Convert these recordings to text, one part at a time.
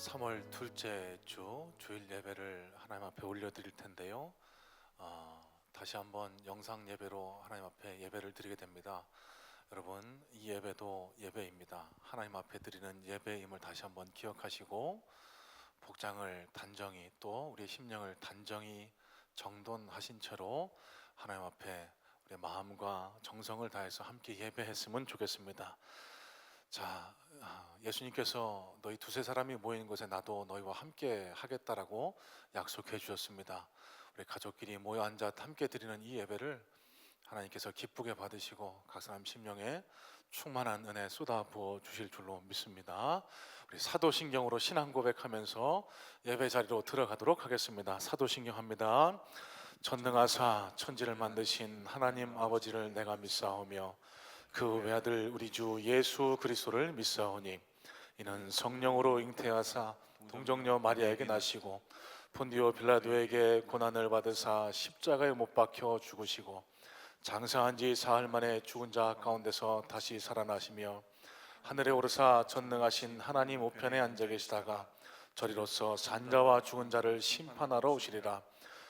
3월 둘째 주 주일 예배를 하나님 앞에 올려드릴 텐데요. 다시 한번 영상 예배로 하나님 앞에 예배를 드리게 됩니다. 여러분, 이 예배도 예배입니다. 하나님 앞에 드리는 예배임을 다시 한번 기억하시고 복장을 단정히, 또 우리의 심령을 단정히 정돈하신 채로 하나님 앞에 우리의 마음과 정성을 다해서 함께 예배했으면 좋겠습니다. 자, 예수님께서 너희 두세 사람이 모이는 곳에 나도 너희와 함께 하겠다라고 약속해 주셨습니다. 우리 가족끼리 모여 앉아 함께 드리는 이 예배를 하나님께서 기쁘게 받으시고 각 사람 심령에 충만한 은혜 쏟아 부어 주실 줄로 믿습니다. 우리 사도신경으로 신앙 고백하면서 예배 자리로 들어가도록 하겠습니다. 사도신경 합니다. 전능하사 천지를 만드신 하나님 아버지를 내가 믿사오며 그 외아들 우리 주 예수 그리스도를 믿사오니 이는 성령으로 잉태하사 동정녀 마리아에게 나시고 본디오 빌라도에게 고난을 받으사 십자가에 못 박혀 죽으시고 장사한 지 사흘 만에 죽은 자 가운데서 다시 살아나시며 하늘에 오르사 전능하신 하나님 우편에 앉아 계시다가 저리로서 산자와 죽은 자를 심판하러 오시리라.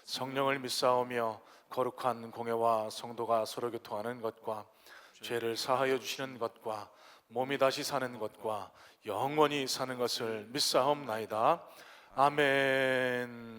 성령을 믿사오며 거룩한 공회와 성도가 서로 교통하는 것과 죄를 사하여 주시는 것과 몸이 다시 사는 것과 영원히 사는 것을 믿사옵나이다. 아멘.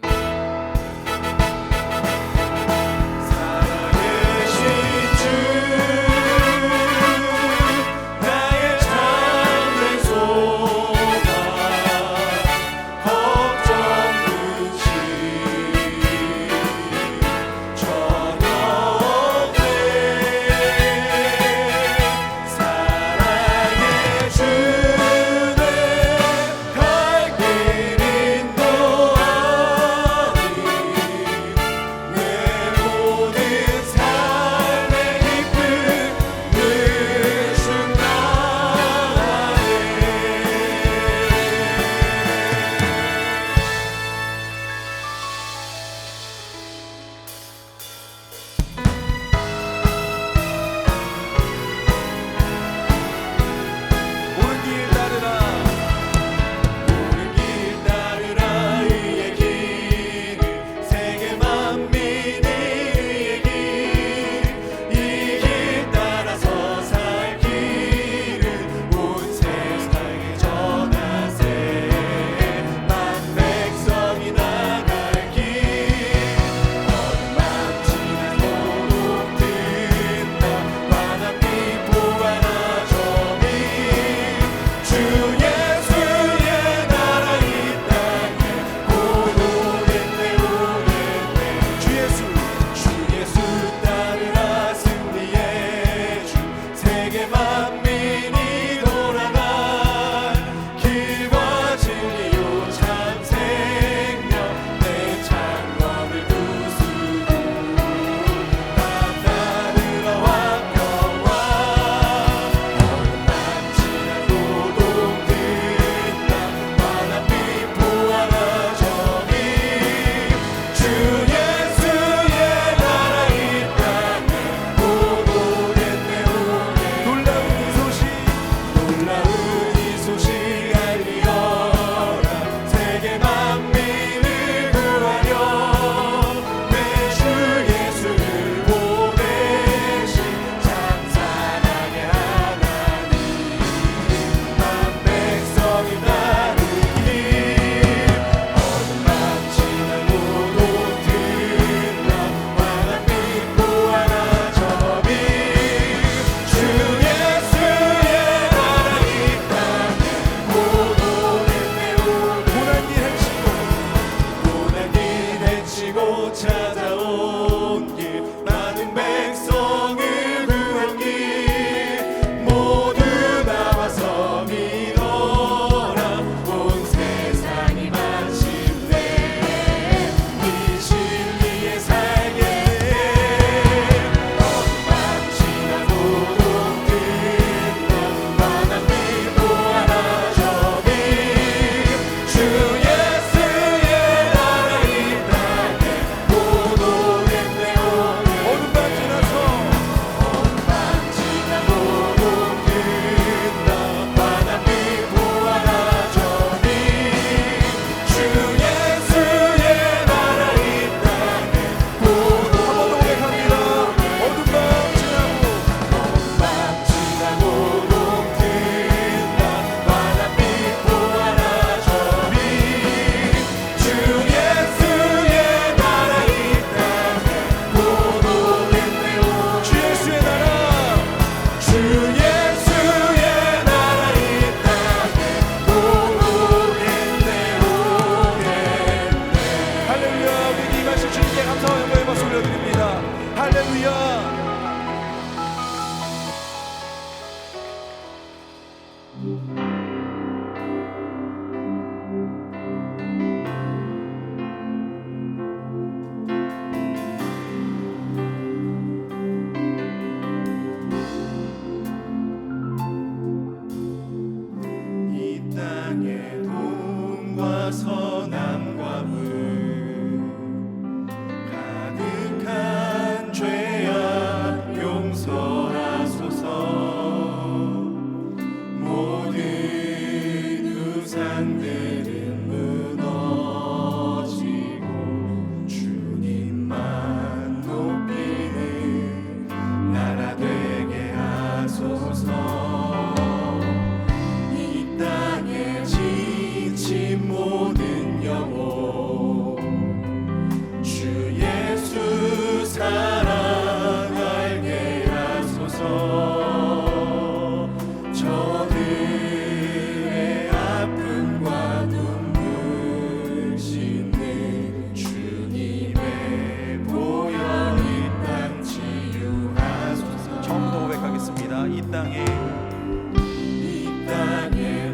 땅에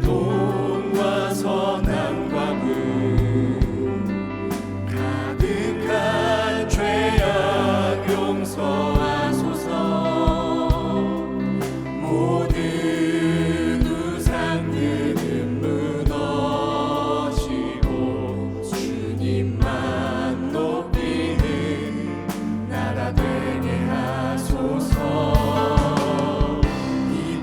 돈과 선함과 부 가득한 죄악 용서하소서. 모든 우상들은 무너지고 주님만 높이는 나라 되게 하소서. 이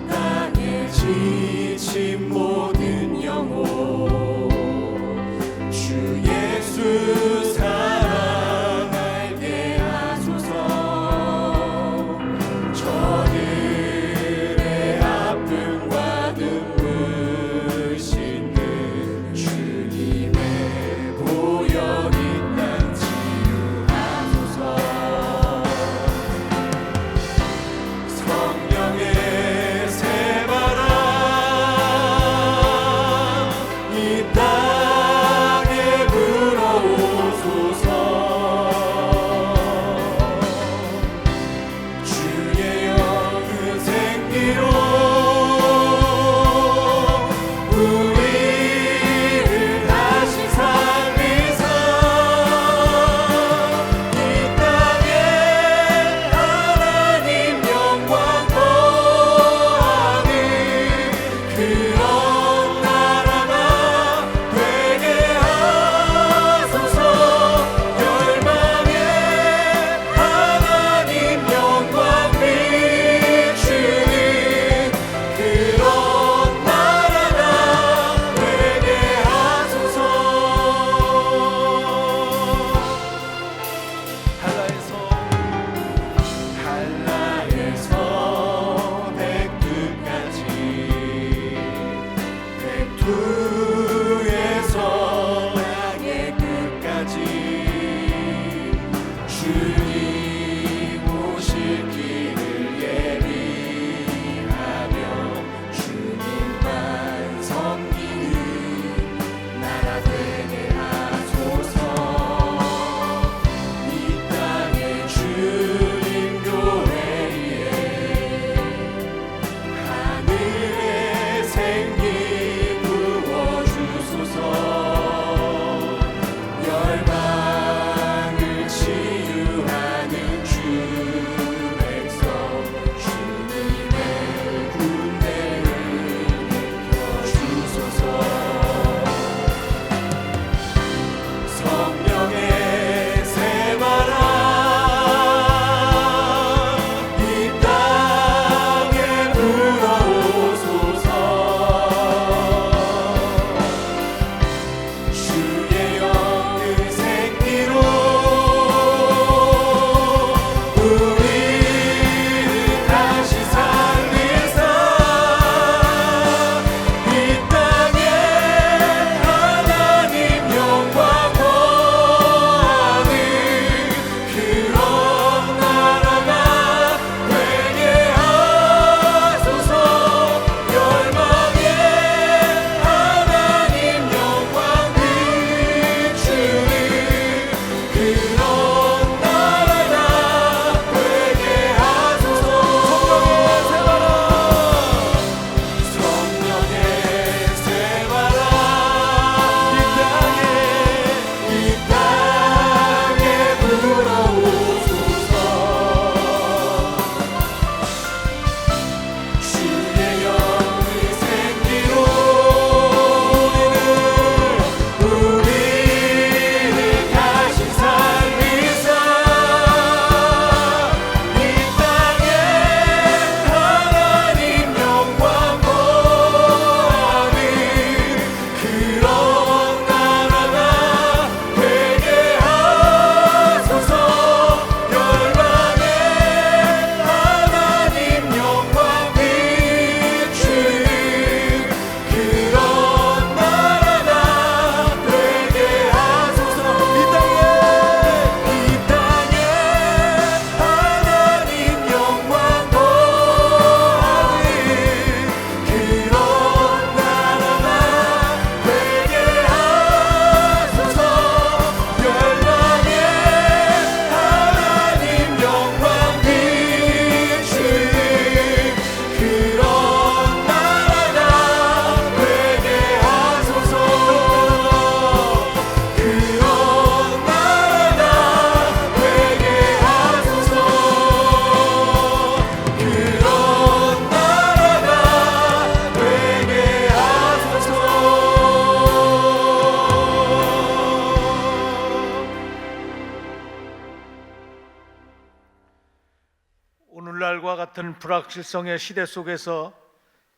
같은 불확실성의 시대 속에서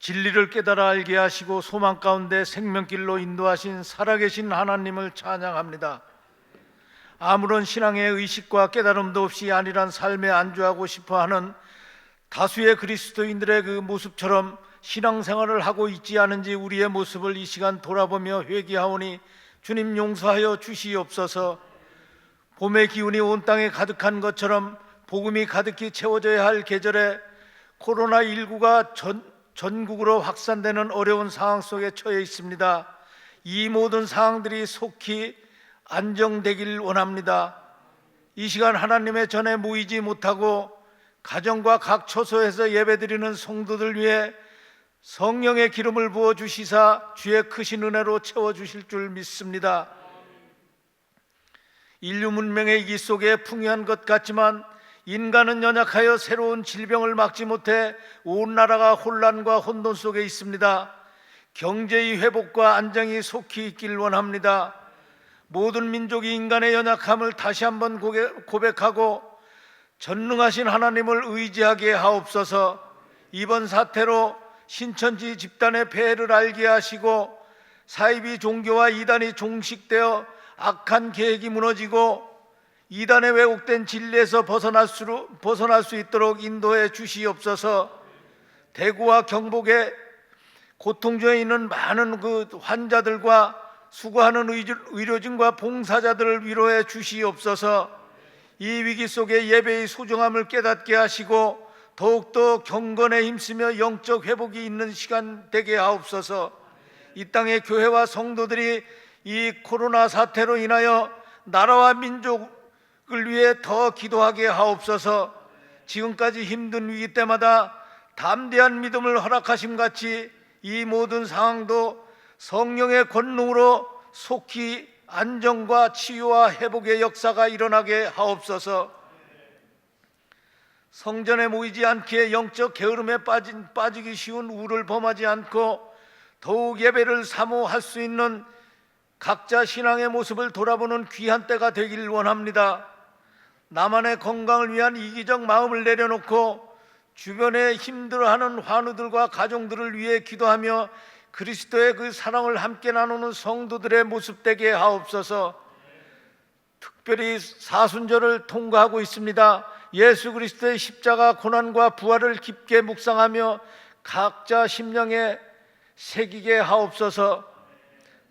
진리를 깨달아 알게 하시고 소망 가운데 생명길로 인도하신 살아계신 하나님을 찬양합니다. 아무런 신앙의 의식과 깨달음도 없이 안일한 삶에 안주하고 싶어하는 다수의 그리스도인들의 그 모습처럼 신앙생활을 하고 있지 않은지 우리의 모습을 이 시간 돌아보며 회개하오니 주님 용서하여 주시옵소서. 봄의 기운이 온 땅에 가득한 것처럼 복음이 가득히 채워져야 할 계절에 코로나19가 전국으로 확산되는 어려운 상황 속에 처해 있습니다. 이 모든 상황들이 속히 안정되길 원합니다. 이 시간 하나님의 전에 모이지 못하고 가정과 각 처소에서 예배드리는 성도들 위해 성령의 기름을 부어 주시사 주의 크신 은혜로 채워주실 줄 믿습니다. 인류 문명의 이기 속에 풍요한 것 같지만 인간은 연약하여 새로운 질병을 막지 못해 온 나라가 혼란과 혼돈 속에 있습니다. 경제의 회복과 안정이 속히 있길 원합니다. 모든 민족이 인간의 연약함을 다시 한번 고백하고 전능하신 하나님을 의지하게 하옵소서. 이번 사태로 신천지 집단의 폐해를 알게 하시고 사이비 종교와 이단이 종식되어 악한 계획이 무너지고 이단의 왜곡된 진리에서 벗어날 수 있도록 인도해 주시옵소서. 대구와 경북에 고통 중에 있는 많은 그 환자들과 수고하는 의료진과 봉사자들을 위로해 주시옵소서. 이 위기 속에 예배의 소중함을 깨닫게 하시고 더욱더 경건에 힘쓰며 영적 회복이 있는 시간 되게 하옵소서. 이 땅의 교회와 성도들이 이 코로나 사태로 인하여 나라와 민족을 위해 더 기도하게 하옵소서. 지금까지 힘든 위기 때마다 담대한 믿음을 허락하심 같이 이 모든 상황도 성령의 권능으로 속히 안정과 치유와 회복의 역사가 일어나게 하옵소서. 성전에 모이지 않기에 영적 게으름에 빠지기 쉬운 우를 범하지 않고 더욱 예배를 사모할 수 있는 각자 신앙의 모습을 돌아보는 귀한 때가 되길 원합니다. 나만의 건강을 위한 이기적 마음을 내려놓고 주변에 힘들어하는 환우들과 가정들을 위해 기도하며 그리스도의 그 사랑을 함께 나누는 성도들의 모습 되게 하옵소서. 특별히 사순절을 통과하고 있습니다. 예수 그리스도의 십자가 고난과 부활을 깊게 묵상하며 각자 심령에 새기게 하옵소서.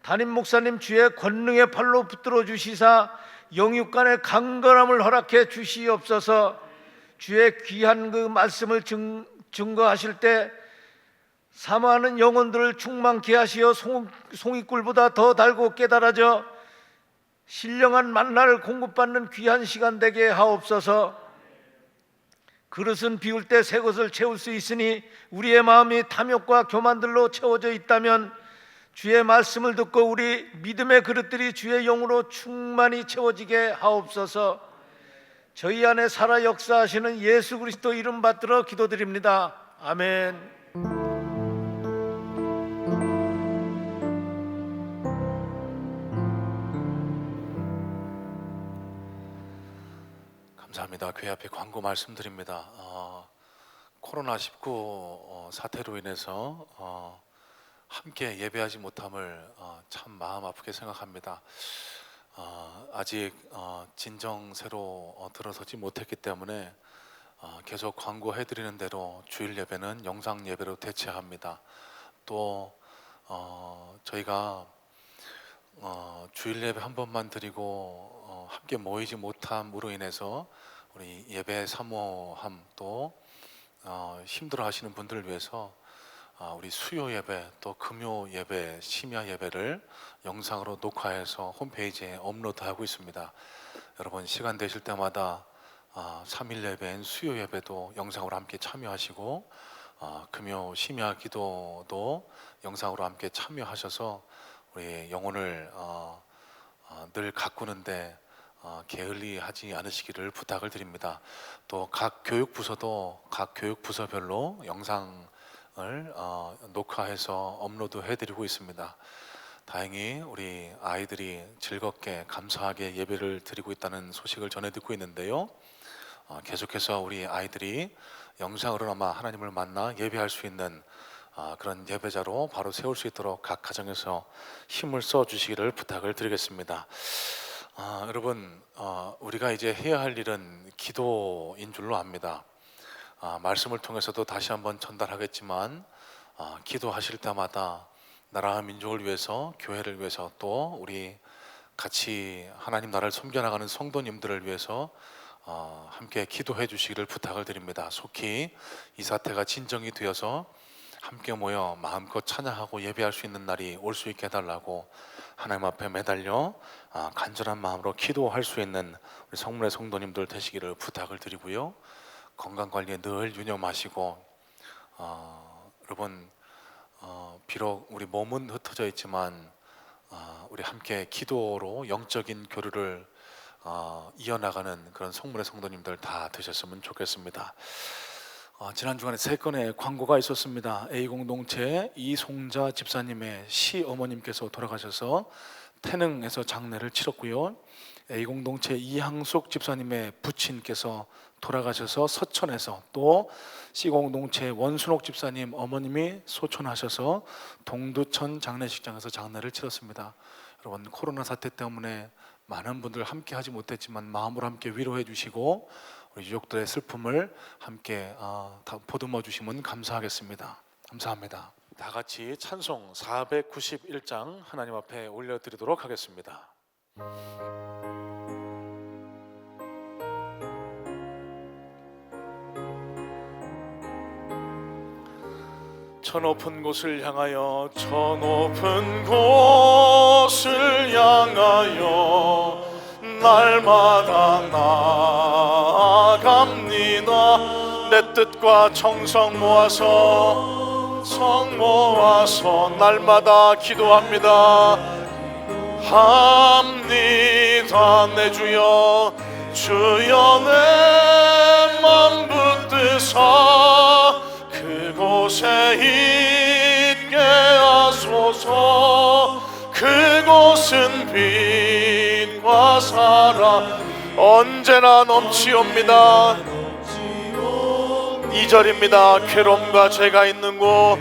담임 목사님 주의 권능의 팔로 붙들어 주시사 영육간의 강건함을 허락해 주시옵소서. 주의 귀한 그 말씀을 증거하실 때 사모하는 영혼들을 충만케 하시어 송이꿀보다 더 달고 깨달아져 신령한 만나를 공급받는 귀한 시간 되게 하옵소서. 그릇은 비울 때 새 것을 채울 수 있으니 우리의 마음이 탐욕과 교만들로 채워져 있다면 주의 말씀을 듣고 우리 믿음의 그릇들이 주의 영으로 충만히 채워지게 하옵소서. 저희 안에 살아 역사하시는 예수 그리스도 이름 받들어 기도드립니다. 아멘. 감사합니다. 교회 앞에 광고 말씀드립니다. 코로나19 사태로 인해서 함께 예배하지 못함을 참 마음 아프게 생각합니다. 아직 진정세로 들어서지 못했기 때문에 계속 광고해드리는 대로 주일 예배는 영상 예배로 대체합니다. 또 저희가 주일 예배 한 번만 드리고 함께 모이지 못함으로 인해서 우리 예배 사모함 또 힘들어 하시는 분들을 위해서 우리 수요 예배 또 금요 예배 심야 예배를 영상으로 녹화해서 홈페이지에 업로드하고 있습니다. 여러분 시간 되실 때마다 3일 예배인 수요 예배도 영상으로 함께 참여하시고 금요 심야 기도도 영상으로 함께 참여하셔서 우리 영혼을 늘 가꾸는데 게을리하지 않으시기를 부탁을 드립니다. 또 각 교육부서도 각 교육부서별로 영상을 녹화해서 업로드해 드리고 있습니다. 다행히 우리 아이들이 즐겁게 감사하게 예배를 드리고 있다는 소식을 전해 듣고 있는데요. 계속해서 우리 아이들이 영상으로나마 하나님을 만나 예배할 수 있는 그런 예배자로 바로 세울 수 있도록 각 가정에서 힘을 써 주시기를 부탁을 드리겠습니다. 여러분, 우리가 이제 해야 할 일은 기도인 줄로 압니다. 말씀을 통해서도 다시 한번 전달하겠지만 기도하실 때마다 나라와 민족을 위해서, 교회를 위해서, 또 우리 같이 하나님 나라를 섬겨나가는 성도님들을 위해서 함께 기도해 주시기를 부탁을 드립니다. 속히 이 사태가 진정이 되어서 함께 모여 마음껏 찬양하고 예배할 수 있는 날이 올 수 있게 해달라고 하나님 앞에 매달려 간절한 마음으로 기도할 수 있는 우리 성문의 성도님들 되시기를 부탁을 드리고요. 건강관리에 늘 유념하시고 여러분, 비록 우리 몸은 흩어져 있지만 우리 함께 기도로 영적인 교류를 이어나가는 그런 성문의 성도님들 다 되셨으면 좋겠습니다. 지난 주간에 3건의 광고가 있었습니다. A공동체 이송자 집사님의 시어머님께서 돌아가셔서 태능에서 장례를 치렀고요. A공동체 이항숙 집사님의 부친께서 돌아가셔서 서천에서, 또 C공동체 원순옥 집사님 어머님이 소천하셔서 동두천 장례식장에서 장례를 치렀습니다. 여러분, 코로나 사태 때문에 많은 분들 함께 하지 못했지만 마음으로 함께 위로해 주시고 우리 유족들의 슬픔을 함께 보듬어 주시면 감사하겠습니다. 감사합니다. 다 같이 찬송 491장 하나님 앞에 올려드리도록 하겠습니다. 저 높은 곳을 향하여, 저 높은 곳을 향하여 날마다 나아갑니다. 내 뜻과 정성 모아서 날마다 기도합니다. 합니다. 내 주여, 주여 내 맘 붙드사 그곳에 있게 하소서. 그곳은 빛과 사랑 언제나 넘치옵니다. 2절입니다. 괴로움과 죄가 있는 곳,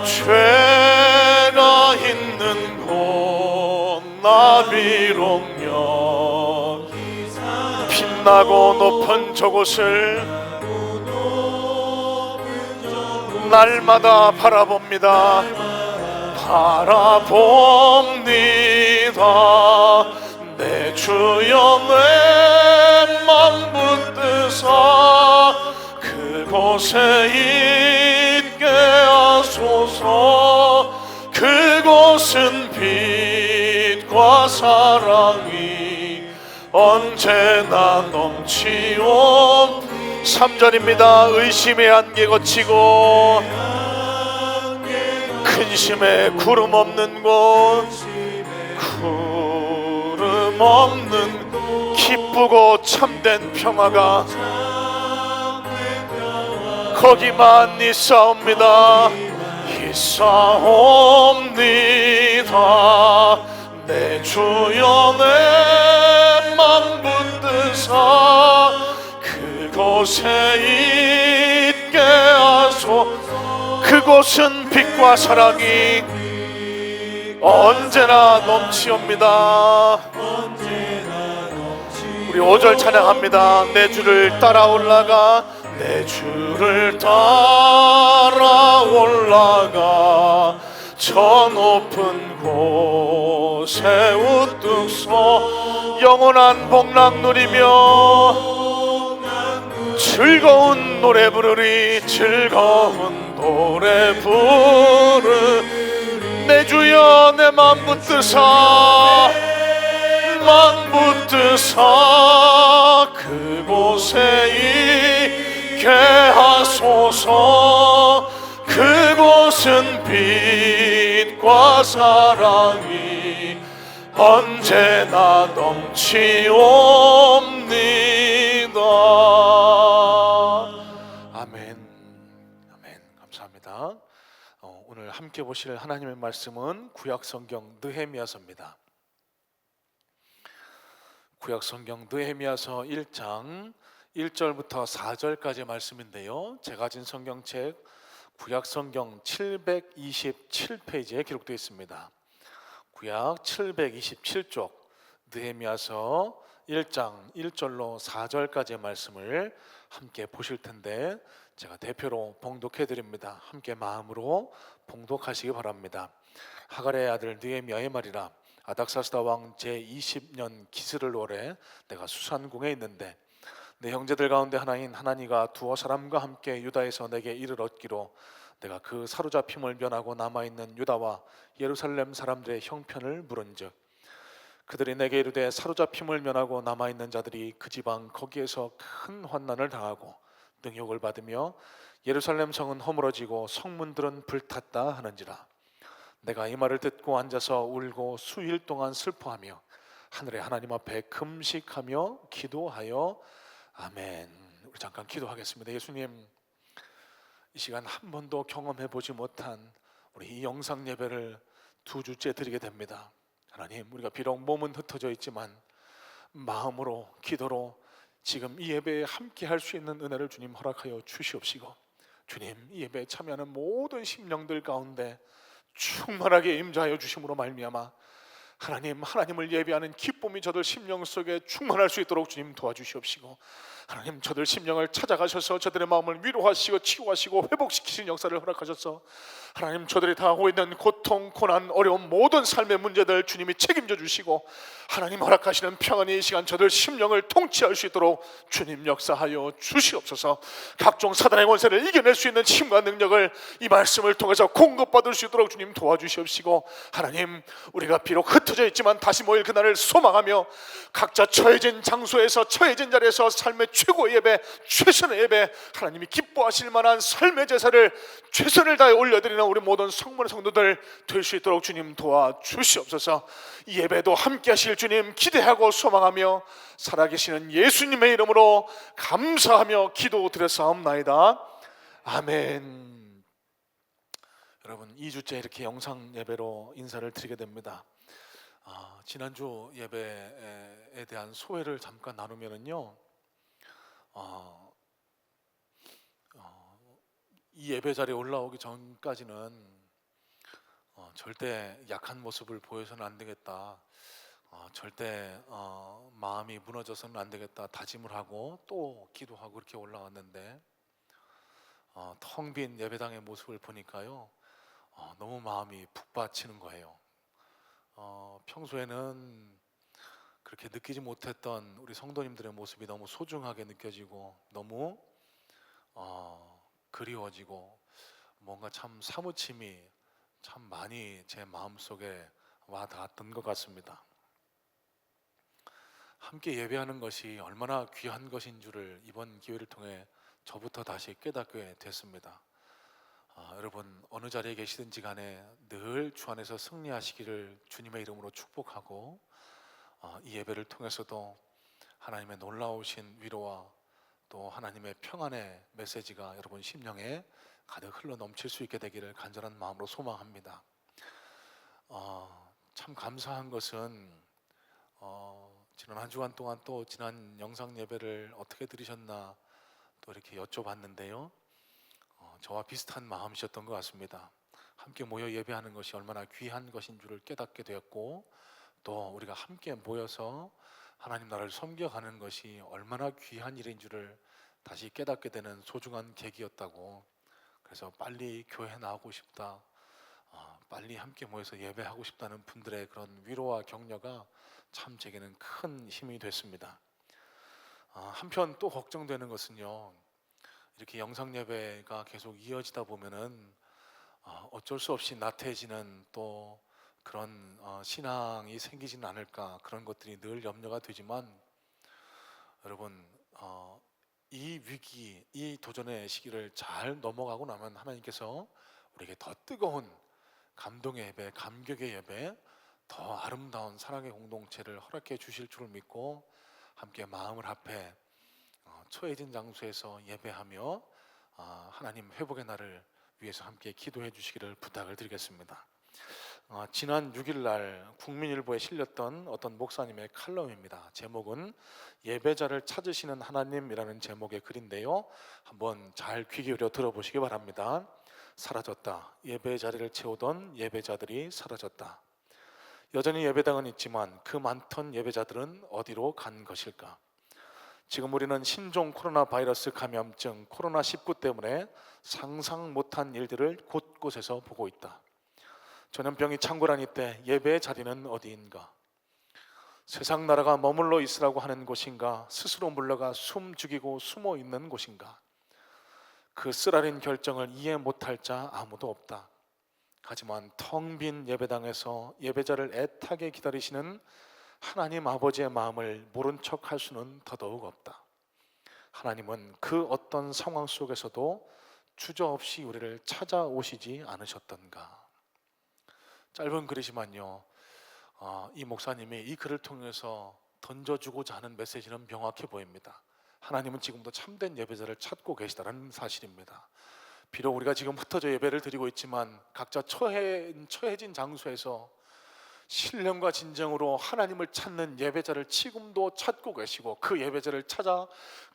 죄가 있는 곳 나비롱역 빛나고 높은 저곳을 날마다 바라봅니다. 내 주여 내 맘 붙드사 그곳에 있게 하소서. 그곳은 빛과 사랑이 언제나 넘치오. 3절입니다. 의심의 안개 거치고 근심에 구름 없는 곳, 구름 없는 기쁘고 참된 평화가 거기만 있사옵니다. 있사옵니다. 내 주여 내 맘 붙드사 그곳에 있게 하소서. 그곳은 빛과 사랑이 언제나 넘치옵니다. 우리 5절 찬양합니다. 내 주를 따라 올라가, 내 주를 따라 올라가 저 높은 곳에 우뚝 서 영원한 복락 누리며 즐거운 노래 부르리. 즐거운 노래 부르리. 내 주여 내 맘 붙드사 그곳에 있게 하소서. 그곳은 빛과 사랑이 언제나 넘치옵니다. 아멘. 아멘. 감사합니다. 오늘 함께 보실 하나님의 말씀은 구약성경 느헤미야서입니다. 구약성경 느헤미야서 1장 1절부터 4절까지 말씀인데요. 제가 가진 성경책 구약 성경 727페이지에 기록되어 있습니다. 구약 727쪽 느헤미야서 1장 1절로 4절까지의 말씀을 함께 보실 텐데 제가 대표로 봉독해 드립니다. 함께 마음으로 봉독하시기 바랍니다. 하갈의 아들 느헤미야의 말이라. 아닥사스다 왕 제20년 기스를 월에 내가 수산궁에 있는데 내 형제들 가운데 하나인 하나니가 두어 사람과 함께 유다에서 내게 이를 얻기로 내가 그 사로잡힘을 면하고 남아있는 유다와 예루살렘 사람들의 형편을 물은즉 그들이 내게 이르되 사로잡힘을 면하고 남아있는 자들이 그 지방 거기에서 큰 환난을 당하고 능욕을 받으며 예루살렘 성은 허물어지고 성문들은 불탔다 하는지라. 내가 이 말을 듣고 앉아서 울고 수일 동안 슬퍼하며 하늘의 하나님 앞에 금식하며 기도하여 아멘. 우리 잠깐 기도하겠습니다. 예수님, 이 시간 한 번도 경험해 보지 못한 우리 이 영상 예배를 2주째 드리게 됩니다. 하나님, 우리가 비록 몸은 흩어져 있지만 마음으로 기도로 지금 이 예배에 함께 할 수 있는 은혜를 주님 허락하여 주시옵시고, 주님 이 예배에 참여하는 모든 심령들 가운데 충만하게 임재하여 주심으로 말미암아 하나님을 예배하는 기쁨이 저들 심령 속에 충만할 수 있도록 주님 도와주시옵시고, 하나님 저들 심령을 찾아가셔서 저들의 마음을 위로하시고 치유하시고 회복시키신 역사를 허락하셔서 하나님 저들이 당하고 있는 고통, 고난, 어려움 모든 삶의 문제들 주님이 책임져 주시고 하나님 허락하시는 평안이 이 시간 저들 심령을 통치할 수 있도록 주님 역사하여 주시옵소서. 각종 사단의 권세를 이겨낼 수 있는 힘과 능력을 이 말씀을 통해서 공급받을 수 있도록 주님 도와주시옵시고, 하나님 우리가 비록 흩어져 있지만 다시 모일 그날을 소망하며 각자 처해진 장소에서 처해진 자리에서 삶의 최고의 예배, 최선의 예배, 하나님이 기뻐하실 만한 삶의 제사를 최선을 다해 올려드리는 우리 모든 성문의 성도들 될 수 있도록 주님 도와주시옵소서. 이 예배도 함께 하실 주님 기대하고 소망하며 살아계시는 예수님의 이름으로 감사하며 기도드렸사옵나이다. 아멘. 여러분, 2주째 이렇게 영상 예배로 인사를 드리게 됩니다. 지난주 예배에 대한 소회를 잠깐 나누면은요, 이 예배 자리에 올라오기 전까지는 절대 약한 모습을 보여서는 안 되겠다, 절대 마음이 무너져서는 안 되겠다 다짐을 하고 또 기도하고 그렇게 올라왔는데 텅 빈 예배당의 모습을 보니까요, 너무 마음이 북받치는 거예요. 평소에는 그렇게 느끼지 못했던 우리 성도님들의 모습이 너무 소중하게 느껴지고 너무 그리워지고 뭔가 참 사무침이 참 많이 제 마음속에 와 닿았던 것 같습니다. 함께 예배하는 것이 얼마나 귀한 것인 줄을 이번 기회를 통해 저부터 다시 깨닫게 됐습니다. 여러분 어느 자리에 계시든지 간에 늘 주 안에서 승리하시기를 주님의 이름으로 축복하고, 이 예배를 통해서도 하나님의 놀라우신 위로와 또 하나님의 평안의 메시지가 여러분 심령에 가득 흘러 넘칠 수 있게 되기를 간절한 마음으로 소망합니다. 참 감사한 것은 지난 한 주간 동안 또 지난 영상 예배를 어떻게 들으셨나 또 이렇게 여쭤봤는데요, 저와 비슷한 마음이셨던 것 같습니다. 함께 모여 예배하는 것이 얼마나 귀한 것인 줄을 깨닫게 되었고, 또 우리가 함께 모여서 하나님 나라를 섬겨가는 것이 얼마나 귀한 일인 줄을 다시 깨닫게 되는 소중한 계기였다고, 그래서 빨리 교회 나오고 싶다, 빨리 함께 모여서 예배하고 싶다는 분들의 그런 위로와 격려가 참 제게는 큰 힘이 됐습니다. 한편 또 걱정되는 것은요, 이렇게 영상 예배가 계속 이어지다 보면은 어쩔 수 없이 나태해지는 또 그런 신앙이 생기지는 않을까, 그런 것들이 늘 염려가 되지만 여러분 이 위기, 이 도전의 시기를 잘 넘어가고 나면 하나님께서 우리에게 더 뜨거운 감동의 예배, 감격의 예배, 더 아름다운 사랑의 공동체를 허락해 주실 줄을 믿고 함께 마음을 합해 처해진 장소에서 예배하며 하나님 회복의 날을 위해서 함께 기도해 주시기를 부탁을 드리겠습니다. 지난 6일 날 국민일보에 실렸던 어떤 목사님의 칼럼입니다. 제목은 예배자를 찾으시는 하나님이라는 제목의 글인데요, 한번 잘 귀 기울여 들어보시기 바랍니다. 사라졌다. 예배 자리를 채우던 예배자들이 사라졌다. 여전히 예배당은 있지만 그 많던 예배자들은 어디로 간 것일까? 지금 우리는 신종 코로나 바이러스 감염증 코로나19 때문에 상상 못한 일들을 곳곳에서 보고 있다. 전염병이 창궐한 이때 예배의 자리는 어디인가? 세상 나라가 머물러 있으라고 하는 곳인가? 스스로 물러가 숨 죽이고 숨어 있는 곳인가? 그 쓰라린 결정을 이해 못할 자 아무도 없다. 하지만 텅 빈 예배당에서 예배자를 애타게 기다리시는 하나님 아버지의 마음을 모른 척 할 수는 더더욱 없다. 하나님은 그 어떤 상황 속에서도 주저없이 우리를 찾아오시지 않으셨던가? 짧은 글이지만요, 이 목사님이 이 글을 통해서 던져주고자 하는 메시지는 명확해 보입니다. 하나님은 지금도 참된 예배자를 찾고 계시다는 사실입니다. 비록 우리가 지금 흩어져 예배를 드리고 있지만 각자 처해진 장소에서 신령과 진정으로 하나님을 찾는 예배자를 지금도 찾고 계시고, 그 예배자를 찾아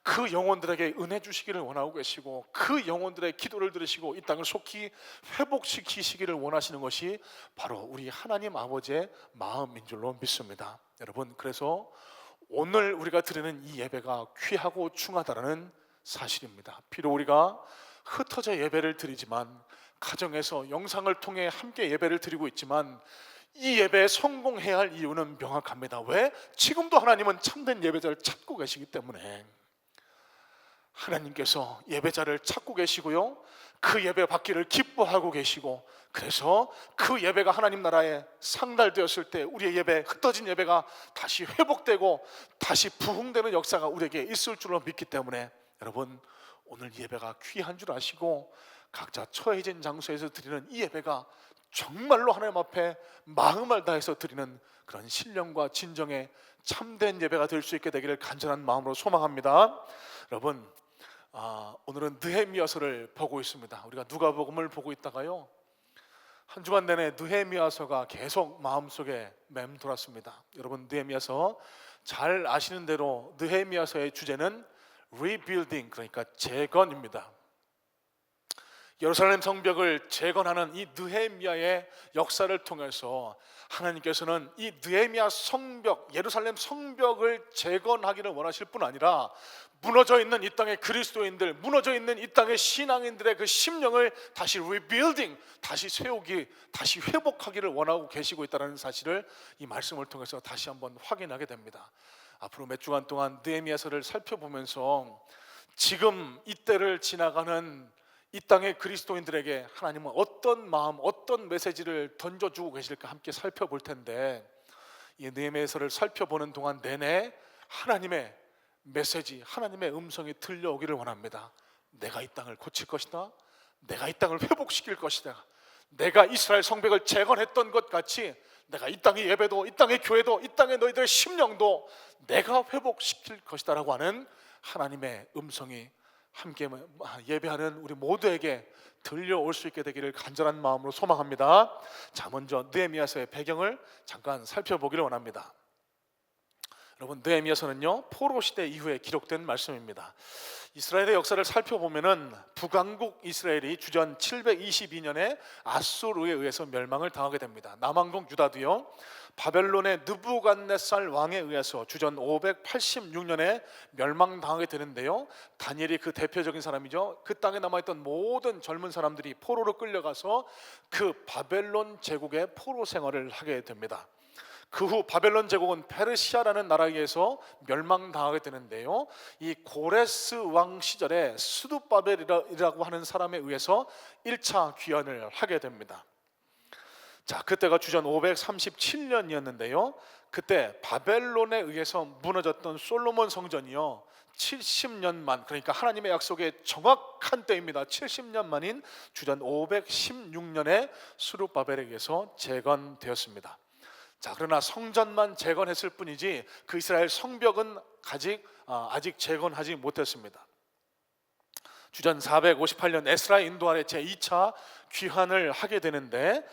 그 영혼들에게 은혜 주시기를 원하고 계시고, 그 영혼들의 기도를 들으시고 이 땅을 속히 회복시키시기를 원하시는 것이 바로 우리 하나님 아버지의 마음인 줄로 믿습니다. 여러분, 그래서 오늘 우리가 드리는 이 예배가 귀하고 중하다라는 사실입니다. 비록 우리가 흩어져 예배를 드리지만, 가정에서 영상을 통해 함께 예배를 드리고 있지만, 이 예배에 성공해야 할 이유는 명확합니다. 왜? 지금도 하나님은 참된 예배자를 찾고 계시기 때문에. 하나님께서 예배자를 찾고 계시고요, 그 예배 받기를 기뻐하고 계시고, 그래서 그 예배가 하나님 나라에 상달되었을 때 우리의 예배, 흩어진 예배가 다시 회복되고 다시 부흥되는 역사가 우리에게 있을 줄로 믿기 때문에, 여러분, 오늘 예배가 귀한 줄 아시고 각자 처해진 장소에서 드리는 이 예배가 정말로 하나님 앞에 마음을 다해서 드리는 그런 신령과 진정의 참된 예배가 될 수 있게 되기를 간절한 마음으로 소망합니다. 여러분, 오늘은 느헤미야서를 보고 있습니다. 우리가 누가복음을 보고 있다가요, 한 주간 내내 느헤미야서가 계속 마음속에 맴돌았습니다. 여러분, 느헤미야서 잘 아시는 대로 느헤미야서의 주제는 rebuilding, 그러니까 재건입니다. 예루살렘 성벽을 재건하는 이 느헤미야의 역사를 통해서 하나님께서는 이 느헤미야 성벽, 예루살렘 성벽을 재건하기를 원하실 뿐 아니라 무너져 있는 이 땅의 그리스도인들, 무너져 있는 이 땅의 신앙인들의 그 심령을 다시 리빌딩, 다시 세우기, 다시 회복하기를 원하고 계시고 있다는 사실을 이 말씀을 통해서 다시 한번 확인하게 됩니다. 앞으로 몇 주간 동안 느헤미야서를 살펴보면서 지금 이때를 지나가는 이 땅의 그리스도인들에게 하나님은 어떤 마음, 어떤 메시지를 던져주고 계실까 함께 살펴볼 텐데, 이 느헤미야서를 살펴보는 동안 내내 하나님의 메시지, 하나님의 음성이 들려오기를 원합니다. 내가 이 땅을 고칠 것이다, 내가 이 땅을 회복시킬 것이다, 내가 이스라엘 성벽을 재건했던 것 같이 내가 이 땅의 예배도, 이 땅의 교회도, 이 땅의 너희들의 심령도 내가 회복시킬 것이다 라고 하는 하나님의 음성이 함께 예배하는 우리 모두에게 들려올 수 있게 되기를 간절한 마음으로 소망합니다. 자, 먼저 느헤미야서의 배경을 잠깐 살펴보기를 원합니다. 여러분, 느헤미야서는요, 포로 시대 이후에 기록된 말씀입니다. 이스라엘의 역사를 살펴보면은 북왕국 이스라엘이 주전 722년에 아수르에 의해서 멸망을 당하게 됩니다. 남왕국 유다도요, 바벨론의 느부갓네살 왕에 의해서 주전 586년에 멸망당하게 되는데요, 다니엘이 그 대표적인 사람이죠. 그 땅에 남아있던 모든 젊은 사람들이 포로로 끌려가서 그 바벨론 제국의 포로 생활을 하게 됩니다. 그 후 바벨론 제국은 페르시아라는 나라에 의해서 멸망당하게 되는데요, 이 고레스 왕 시절에 스룹바벨이라고 하는 사람에 의해서 1차 귀환을 하게 됩니다. 자, 그때가 주전 537년이었는데요 그때 바벨론에 의해서 무너졌던 솔로몬 성전이요 70년 만, 그러니까 하나님의 약속의 정확한 때입니다. 70년 만인 주전 516년에 스룹바벨에 의해서 재건되었습니다. 자, 그러나 성전만 재건했을 뿐이지 그 이스라엘 성벽은 아직 재건하지 못했습니다. 주전 458년 에스라 인도 아래 제2차 귀환을 하게 되는데,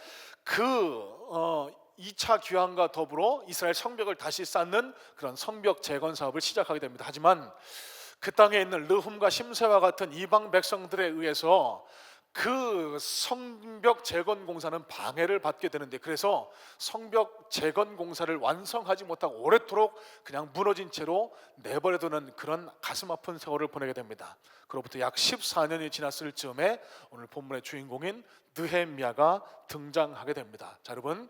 그 2차 귀환과 더불어 이스라엘 성벽을 다시 쌓는 그런 성벽 재건 사업을 시작하게 됩니다. 하지만 그 땅에 있는 르훔과 심세와 같은 이방 백성들에 의해서 그 성벽 재건 공사는 방해를 받게 되는데, 그래서 성벽 재건 공사를 완성하지 못하고 오래도록 그냥 무너진 채로 내버려두는 그런 가슴 아픈 세월을 보내게 됩니다. 그로부터 약 14년이 지났을 즈음에 오늘 본문의 주인공인 느헤미야가 등장하게 됩니다. 자, 여러분,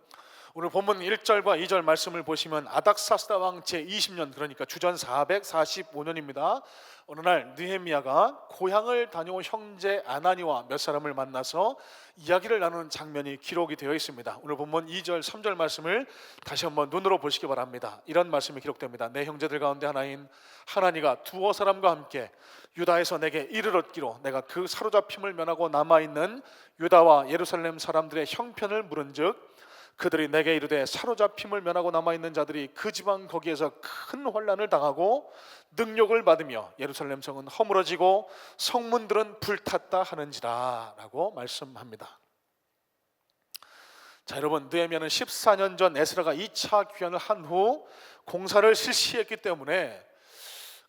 오늘 본문 1절과 2절 말씀을 보시면 아닥사스다 왕 제20년, 그러니까 주전 445년입니다. 어느 날 느헤미야가 고향을 다녀온 형제 아나니와 몇 사람을 만나서 이야기를 나누는 장면이 기록이 되어 있습니다. 오늘 본문 2절 3절 말씀을 다시 한번 눈으로 보시기 바랍니다. 이런 말씀이 기록됩니다. 내 형제들 가운데 하나인 하나니가 두어 사람과 함께 유다에서 내게 이르렀기로 내가 그 사로잡힘을 면하고 남아있는 유다와 예루살렘 사람들의 형편을 물은즉 그들이 내게 이르되 사로잡힘을 면하고 남아있는 자들이 그 지방 거기에서 큰 환난을 당하고 능욕을 받으며 예루살렘 성은 허물어지고 성문들은 불탔다 하는지라 라고 말씀합니다. 자, 여러분, 느헤미야는 14년 전 에스라가 2차 귀환을 한 후 공사를 실시했기 때문에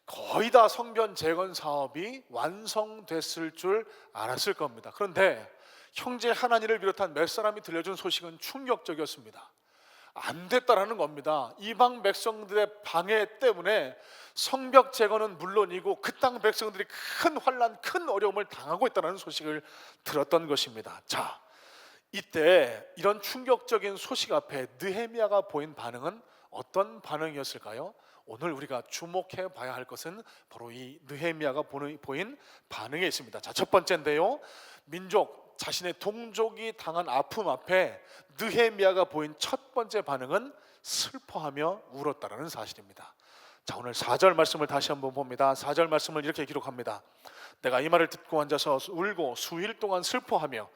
거의 다 성전 재건 사업이 완성됐을 줄 알았을 겁니다. 그런데 형제 하나니를 비롯한 몇 사람이 들려준 소식은 충격적이었습니다. 안 됐다라는 겁니다. 이방 백성들의 방해 때문에 성벽 재건은 물론이고 그 땅 백성들이 큰 환난, 큰 어려움을 당하고 있다는 소식을 들었던 것입니다. 자, 이때 이런 충격적인 소식 앞에 느헤미야가 보인 반응은 어떤 반응이었을까요? 오늘 우리가 주목해 봐야 할 것은 바로 이 느헤미야가 보인 반응에 있습니다. 자, 첫 번째인데요, 민족, 자신의 동족이 당한 아픔 앞에 느헤미야가 보인 첫 번째 반응은 슬퍼하며 울었다라는 사실입니다. 자, 오늘 4절 말씀을 다시 한번 봅니다. 4절 말씀을 이렇게 기록합니다. 내가 이 말을 듣고 앉아서 울고 수일 동안 슬퍼하며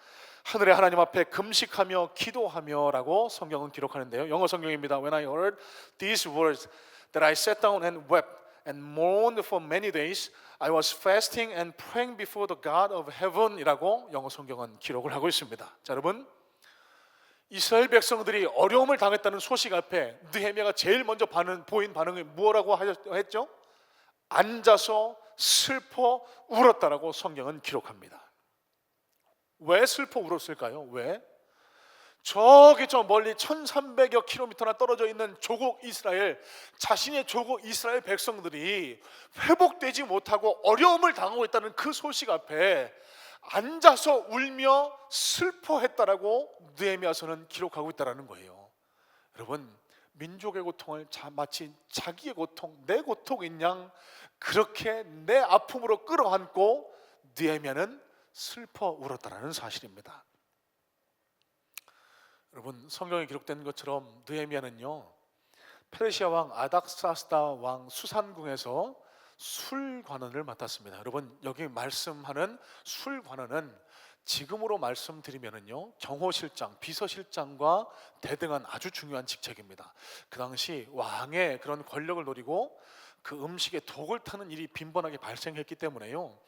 하늘의 하나님 앞에 금식하며 기도하며 라고 성경은 기록하는데요, 영어 성경입니다. When I heard these words that I sat down and wept and mourned for many days, I was fasting and praying before the God of heaven 이라고 영어 성경은 기록을 하고 있습니다. 자, 여러분, 이스라엘 백성들이 어려움을 당했다는 소식 앞에 느헤미야가 제일 먼저 보인 반응이 뭐라고 했죠? 앉아서 슬퍼 울었다라고 성경은 기록합니다. 왜 슬퍼 울었을까요? 왜? 저기 저 멀리 1300여 킬로미터나 떨어져 있는 조국 이스라엘, 자신의 조국 이스라엘 백성들이 회복되지 못하고 어려움을 당하고 있다는 그 소식 앞에 앉아서 울며 슬퍼했다라고 느헤미야서는 기록하고 있다는 거예요. 여러분, 민족의 고통을 마치 자기의 고통, 내 고통인 양 그렇게 내 아픔으로 끌어안고 느헤미야는 슬퍼 울었다라는 사실입니다. 여러분, 성경에 기록된 것처럼 느헤미야는요, 페르시아 왕 아닥사스다 왕 수산궁에서 술관원을 맡았습니다. 여러분, 여기 말씀하는 술관원은 지금으로 말씀드리면은요, 경호실장, 비서실장과 대등한 아주 중요한 직책입니다. 그 당시 왕의 그런 권력을 노리고 그 음식에 독을 타는 일이 빈번하게 발생했기 때문에요,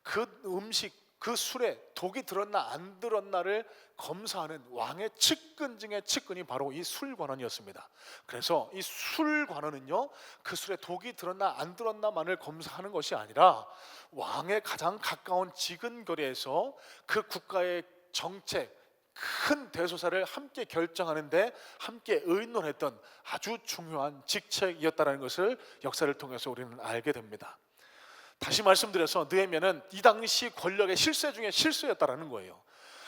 그 음식, 그 술에 독이 들었나 안 들었나를 검사하는 왕의 측근 중의 측근이 바로 이 술관원이었습니다. 그래서 이 술관원은요, 그 술에 독이 들었나 안 들었나만을 검사하는 것이 아니라 왕의 가장 가까운 지근거리에서 그 국가의 정책, 큰 대소사를 함께 결정하는데 함께 의논했던 아주 중요한 직책이었다는 것을 역사를 통해서 우리는 알게 됩니다. 다시 말씀드려서 느헤미야는 이 당시 권력의 실세 중에 실수였다라는 거예요.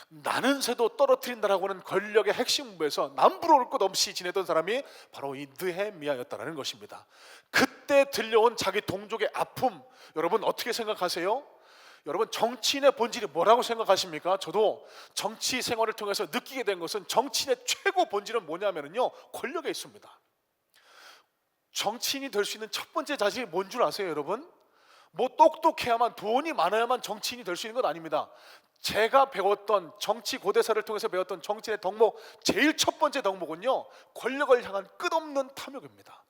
나는 새도 떨어뜨린다라고 하는 권력의 핵심 부에서 남부러울 것 없이 지내던 사람이 바로 이 느헤미야였다라는 것입니다. 그때 들려온 자기 동족의 아픔, 여러분 어떻게 생각하세요? 여러분, 정치인의 본질이 뭐라고 생각하십니까? 저도 정치 생활을 통해서 느끼게 된 것은 정치인의 최고 본질은 뭐냐면요, 권력에 있습니다. 정치인이 될 수 있는 첫 번째 자질이 뭔 줄 아세요, 여러분? 뭐 똑똑해야만, 돈이 많아야만 정치인이 될 수 있는 건 아닙니다. 제가 배웠던 정치 고대사를 통해서 배웠던 정치인의 덕목, 제일 첫 번째 덕목은요, 권력을 향한 끝없는 탐욕입니다.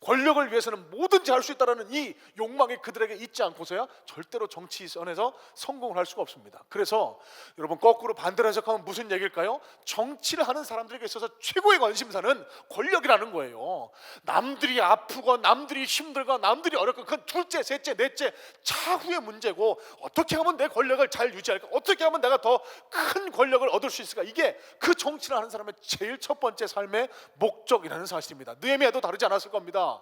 권력을 위해서는 뭐든지 할 수 있다는 이 욕망이 그들에게 있지 않고서야 절대로 정치선에서 성공을 할 수가 없습니다. 그래서 여러분, 거꾸로 반대로 해석하면 무슨 얘기일까요? 정치를 하는 사람들에게 있어서 최고의 관심사는 권력이라는 거예요. 남들이 아프고 남들이 힘들고 남들이 어렵고 그건 둘째, 셋째, 넷째 차후의 문제고, 어떻게 하면 내 권력을 잘 유지할까, 어떻게 하면 내가 더 큰 권력을 얻을 수 있을까, 이게 그 정치를 하는 사람의 제일 첫 번째 삶의 목적이라는 사실입니다. 느헤미야도 다르지 않았을 겁니다.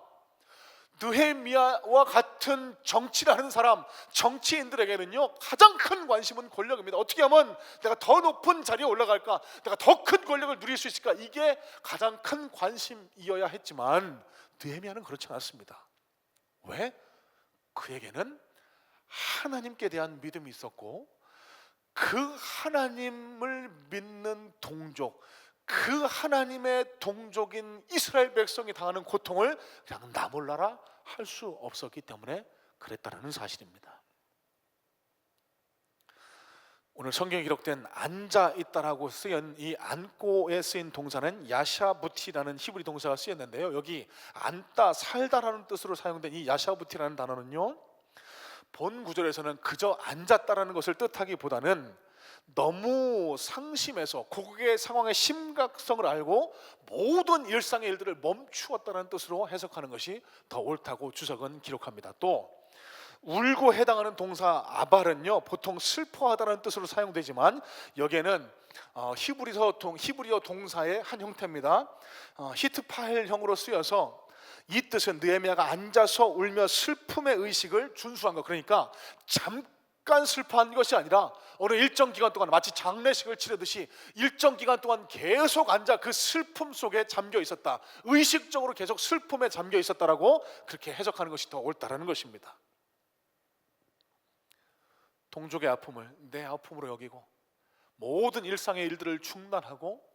느헤미야와 같은 정치를 하는 사람, 정치인들에게는요 가장 큰 관심은 권력입니다. 어떻게 하면 내가 더 높은 자리에 올라갈까, 내가 더 큰 권력을 누릴 수 있을까, 이게 가장 큰 관심이어야 했지만 느헤미야는 그렇지 않았습니다. 왜? 그에게는 하나님께 대한 믿음이 있었고, 그 하나님을 믿는 동족, 그 하나님의 동족인 이스라엘 백성이 당하는 고통을 그냥 나 몰라라 할 수 없었기 때문에 그랬다는 사실입니다. 오늘 성경에 기록된 앉아 있다라고 쓰인 이 앉고에 쓰인 동사는 야샤부티라는 히브리 동사가 쓰였는데요, 여기 앉다, 살다라는 뜻으로 사용된 이 야샤부티라는 단어는요, 본 구절에서는 그저 앉았다라는 것을 뜻하기보다는 너무 상심해서 고국의 상황의 심각성을 알고 모든 일상의 일들을 멈추었다는 뜻으로 해석하는 것이 더 옳다고 주석은 기록합니다. 또 울고 해당하는 동사 아발은요 보통 슬퍼하다는 뜻으로 사용되지만 여기에는 히브리어 동사의 한 형태입니다. 히트파헬형으로 쓰여서 이 뜻은 느헤미야가 앉아서 울며 슬픔의 의식을 준수한 것, 그러니까 잠깐 슬퍼한 것이 아니라 어느 일정 기간 동안 마치 장례식을 치르듯이 일정 기간 동안 계속 앉아 그 슬픔 속에 잠겨 있었다, 의식적으로 계속 슬픔에 잠겨 있었다라고 그렇게 해석하는 것이 더 옳다라는 것입니다. 동족의 아픔을 내 아픔으로 여기고 모든 일상의 일들을 중단하고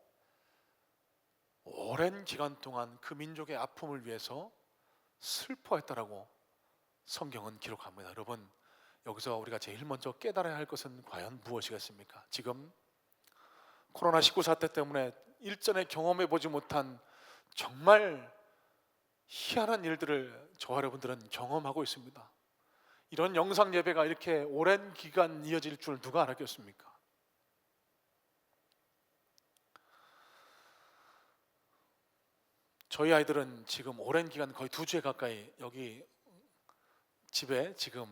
오랜 기간 동안 그 민족의 아픔을 위해서 슬퍼했다라고 성경은 기록합니다. 여러분, 여기서 우리가 제일 먼저 깨달아야 할 것은 과연 무엇이겠습니까? 지금 코로나19 사태 때문에 일전에 경험해 보지 못한 정말 희한한 일들을 저와 여러분들은 경험하고 있습니다. 이런 영상 예배가 이렇게 오랜 기간 이어질 줄 누가 알았겠습니까? 저희 아이들은 지금 오랜 기간 거의 2주에 가까이 여기 집에 지금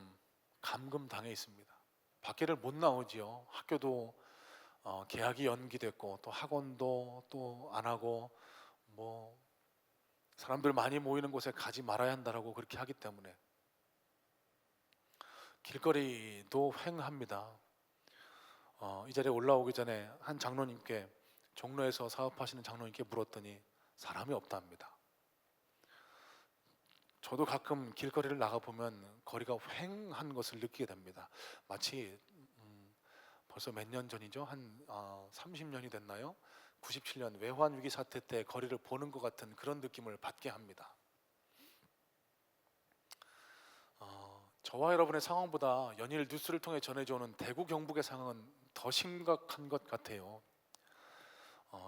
감금당해 있습니다. 밖에를 못 나오지요. 학교도 개학이 연기됐고 또 학원도 또 안 하고 뭐 사람들 많이 모이는 곳에 가지 말아야 한다라고 그렇게 하기 때문에 길거리도 횡합니다. 이 자리에 올라오기 전에 한 장로님께, 종로에서 사업하시는 장로님께 물었더니 사람이 없답니다. 저도 가끔 길거리를 나가보면 거리가 횡한 것을 느끼게 됩니다. 마치 벌써 몇 년 전이죠? 한 30년이 됐나요? 97년 외환위기 사태 때 거리를 보는 것 같은 그런 느낌을 받게 합니다. 저와 여러분의 상황보다 연일 뉴스를 통해 전해져 오는 대구 경북의 상황은 더 심각한 것 같아요.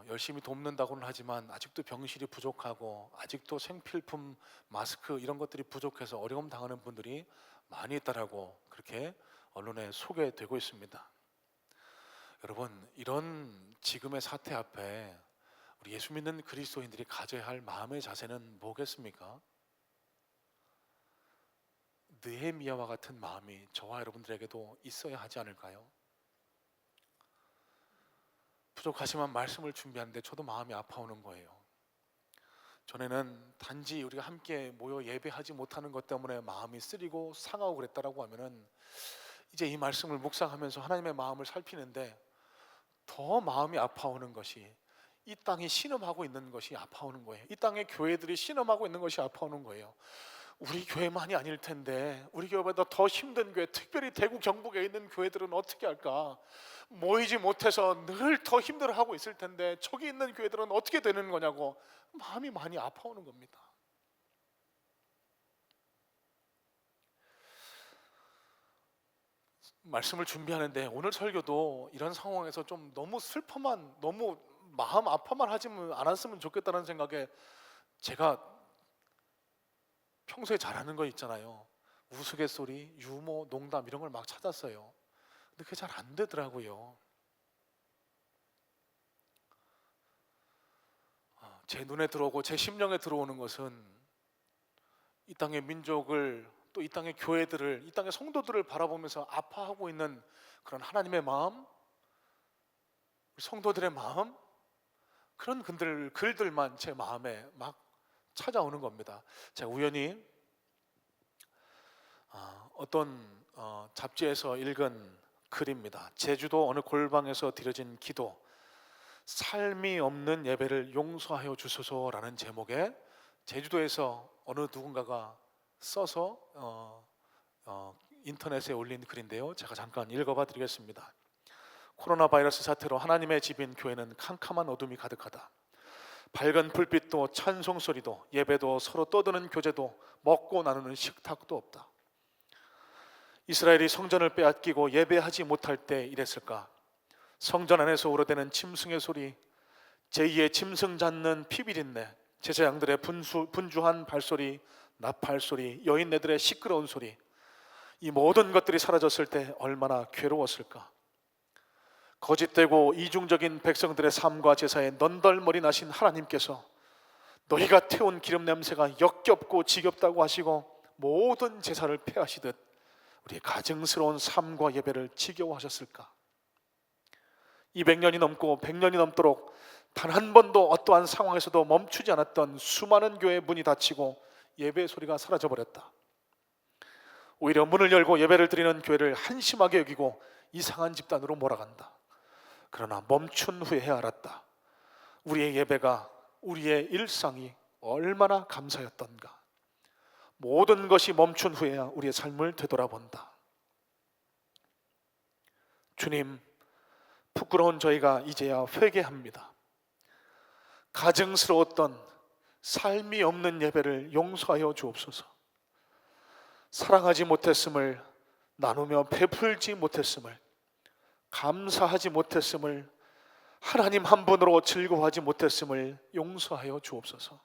열심히 돕는다고는 하지만 아직도 병실이 부족하고 아직도 생필품, 마스크 이런 것들이 부족해서 어려움 당하는 분들이 많이 있다라고 그렇게 언론에 소개되고 있습니다. 여러분, 이런 지금의 사태 앞에 우리 예수 믿는 그리스도인들이 가져야 할 마음의 자세는 뭐겠습니까? 느헤미야와 같은 마음이 저와 여러분들에게도 있어야 하지 않을까요? 부족하지만 말씀을 준비하는데 저도 마음이 아파오는 거예요. 전에는 단지 우리가 함께 모여 예배하지 못하는 것 때문에 마음이 쓰리고 상하고 그랬다라고 하면은 이제 이 말씀을 묵상하면서 하나님의 마음을 살피는데 더 마음이 아파오는 것이 이 땅이 신음하고 있는 것이 아파오는 거예요. 이 땅의 교회들이 신음하고 있는 것이 아파오는 거예요. 우리 교회만이 아닐 텐데 우리 교회보다 더 힘든 교회, 특별히 대구 경북에 있는 교회들은 어떻게 할까? 모이지 못해서 늘 더 힘들어하고 있을 텐데 저기 있는 교회들은 어떻게 되는 거냐고 마음이 많이 아파오는 겁니다. 말씀을 준비하는데 오늘 설교도 이런 상황에서 좀 너무 슬퍼만, 너무 마음 아파만 하지 않았으면 좋겠다는 생각에 제가 평소에 잘하는 거 있잖아요. 우스갯소리, 유머, 농담 이런 걸 막 찾았어요. 근데 그게 잘 안 되더라고요. 제 눈에 들어오고 제 심령에 들어오는 것은 이 땅의 민족을, 또 이 땅의 교회들을, 이 땅의 성도들을 바라보면서 아파하고 있는 그런 하나님의 마음, 성도들의 마음, 그런 글들만 제 마음에 막 찾아오는 겁니다. 제가 우연히 어떤 잡지에서 읽은 글입니다. 제주도 어느 골방에서 드려진 기도, 삶이 없는 예배를 용서하여 주소서라는 제목의, 제주도에서 어느 누군가가 써서 인터넷에 올린 글인데요. 제가 잠깐 읽어봐 드리겠습니다. 코로나 바이러스 사태로 하나님의 집인 교회는 캄캄한 어둠이 가득하다. 밝은 불빛도 찬송 소리도 예배도 서로 떠드는 교제도 먹고 나누는 식탁도 없다. 이스라엘이 성전을 빼앗기고 예배하지 못할 때 이랬을까? 성전 안에서 우러대는 짐승의 소리, 제2의 짐승 잦는 피비린내, 제사장들의 분주한 발소리, 나팔소리, 여인네들의 시끄러운 소리, 이 모든 것들이 사라졌을 때 얼마나 괴로웠을까? 거짓되고 이중적인 백성들의 삶과 제사에 넌덜머리 나신 하나님께서 너희가 태운 기름 냄새가 역겹고 지겹다고 하시고 모든 제사를 폐하시듯 우리의 가증스러운 삶과 예배를 지겨워하셨을까? 200년이 넘고 100년이 넘도록 단 한 번도 어떠한 상황에서도 멈추지 않았던 수많은 교회의 문이 닫히고 예배의 소리가 사라져버렸다. 오히려 문을 열고 예배를 드리는 교회를 한심하게 여기고 이상한 집단으로 몰아간다. 그러나 멈춘 후에 알았다. 우리의 예배가, 우리의 일상이 얼마나 감사였던가. 모든 것이 멈춘 후에야 우리의 삶을 되돌아본다. 주님, 부끄러운 저희가 이제야 회개합니다. 가증스러웠던 삶이 없는 예배를 용서하여 주옵소서. 사랑하지 못했음을, 나누며 베풀지 못했음을, 감사하지 못했음을, 하나님 한 분으로 즐거워하지 못했음을 용서하여 주옵소서.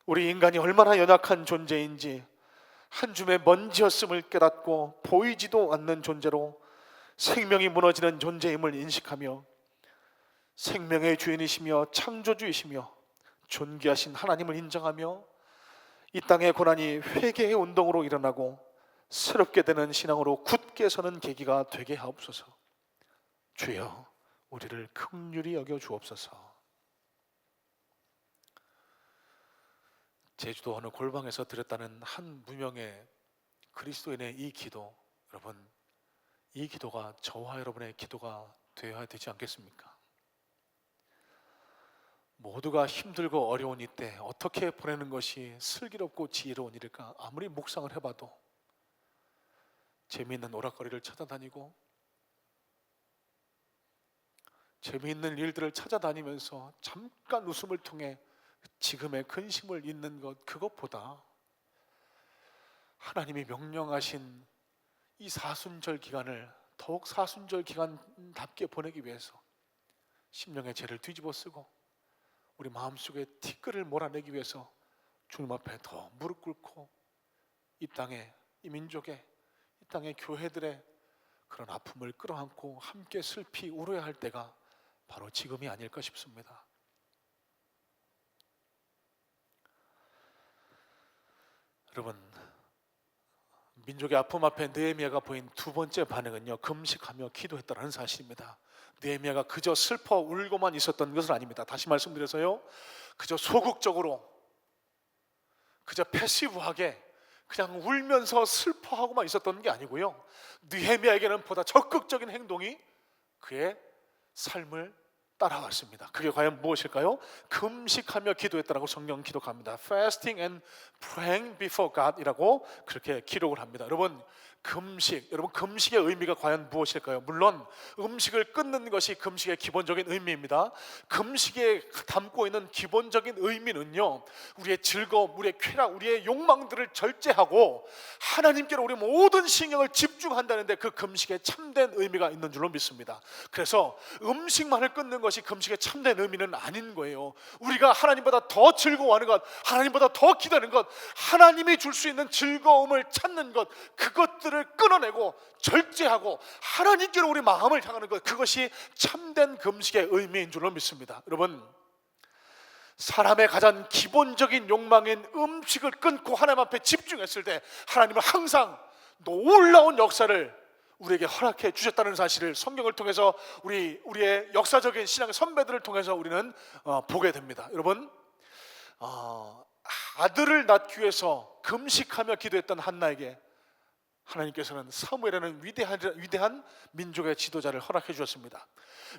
우리 인간이 얼마나 연약한 존재인지 한 줌의 먼지였음을 깨닫고 보이지도 않는 존재로 생명이 무너지는 존재임을 인식하며 생명의 주인이시며 창조주이시며 존귀하신 하나님을 인정하며 이 땅의 고난이 회개의 운동으로 일어나고 새롭게 되는 신앙으로 굳게 서는 계기가 되게 하옵소서. 주여, 우리를 긍휼히 여겨 주옵소서. 제주도 어느 골방에서 드렸다는 한 무명의 그리스도인의 이 기도, 여러분, 이 기도가 저와 여러분의 기도가 되어야 되지 않겠습니까? 모두가 힘들고 어려운 이때 어떻게 보내는 것이 슬기롭고 지혜로운 일일까? 아무리 묵상을 해봐도 재미있는 오락거리를 찾아다니고 재미있는 일들을 찾아다니면서 잠깐 웃음을 통해 지금의 근심을 잊는 것, 그것보다 하나님이 명령하신 이 사순절 기간을 더욱 사순절 기간답게 보내기 위해서 심령의 죄를 뒤집어 쓰고 우리 마음속에 티끌을 몰아내기 위해서 주님 앞에 더 무릎 꿇고 이 땅에, 이 민족의, 이 땅의 교회들의 그런 아픔을 끌어안고 함께 슬피 울어야 할 때가 바로 지금이 아닐까 싶습니다. 여러분, 민족의 아픔 앞에 느헤미야가 보인 두 번째 반응은요, 금식하며 기도했다는 사실입니다. 느헤미야가 그저 슬퍼 울고만 있었던 것은 아닙니다. 다시 말씀드려서요, 그저 소극적으로, 그저 패시브하게 그냥 울면서 슬퍼하고만 있었던 게 아니고요, 느헤미야에게는 보다 적극적인 행동이 그의 삶을 따라왔습니다. 그게 과연 무엇일까요? 금식하며 기도했다라고 성경 기록합니다. Fasting and praying before God 이라고 그렇게 기록을 합니다. 여러분, 금식, 여러분 금식의 의미가 과연 무엇일까요? 물론 음식을 끊는 것이 금식의 기본적인 의미입니다. 금식에 담고 있는 기본적인 의미는요, 우리의 즐거움, 우리의 쾌락, 우리의 욕망들을 절제하고 하나님께로 우리 모든 신경을 집중한다는데 그 금식에 참된 의미가 있는 줄로 믿습니다. 그래서 음식만을 끊는 것이 금식의 참된 의미는 아닌 거예요. 우리가 하나님보다 더 즐거워하는 것, 하나님보다 더 기다리는 것, 하나님이 줄 수 있는 즐거움을 찾는 것, 그것들을 끊어내고 절제하고 하나님께로 우리 마음을 향하는 것, 그것이 참된 금식의 의미인 줄로 믿습니다. 여러분, 사람의 가장 기본적인 욕망인 음식을 끊고 하나님 앞에 집중했을 때 하나님은 항상 놀라운 역사를 우리에게 허락해 주셨다는 사실을 성경을 통해서 우리의 역사적인 신앙의 선배들을 통해서 우리는 보게 됩니다. 여러분, 아들을 낳기 위해서 금식하며 기도했던 한나에게 하나님께서는 사무엘이라는 위대한 민족의 지도자를 허락해 주셨습니다.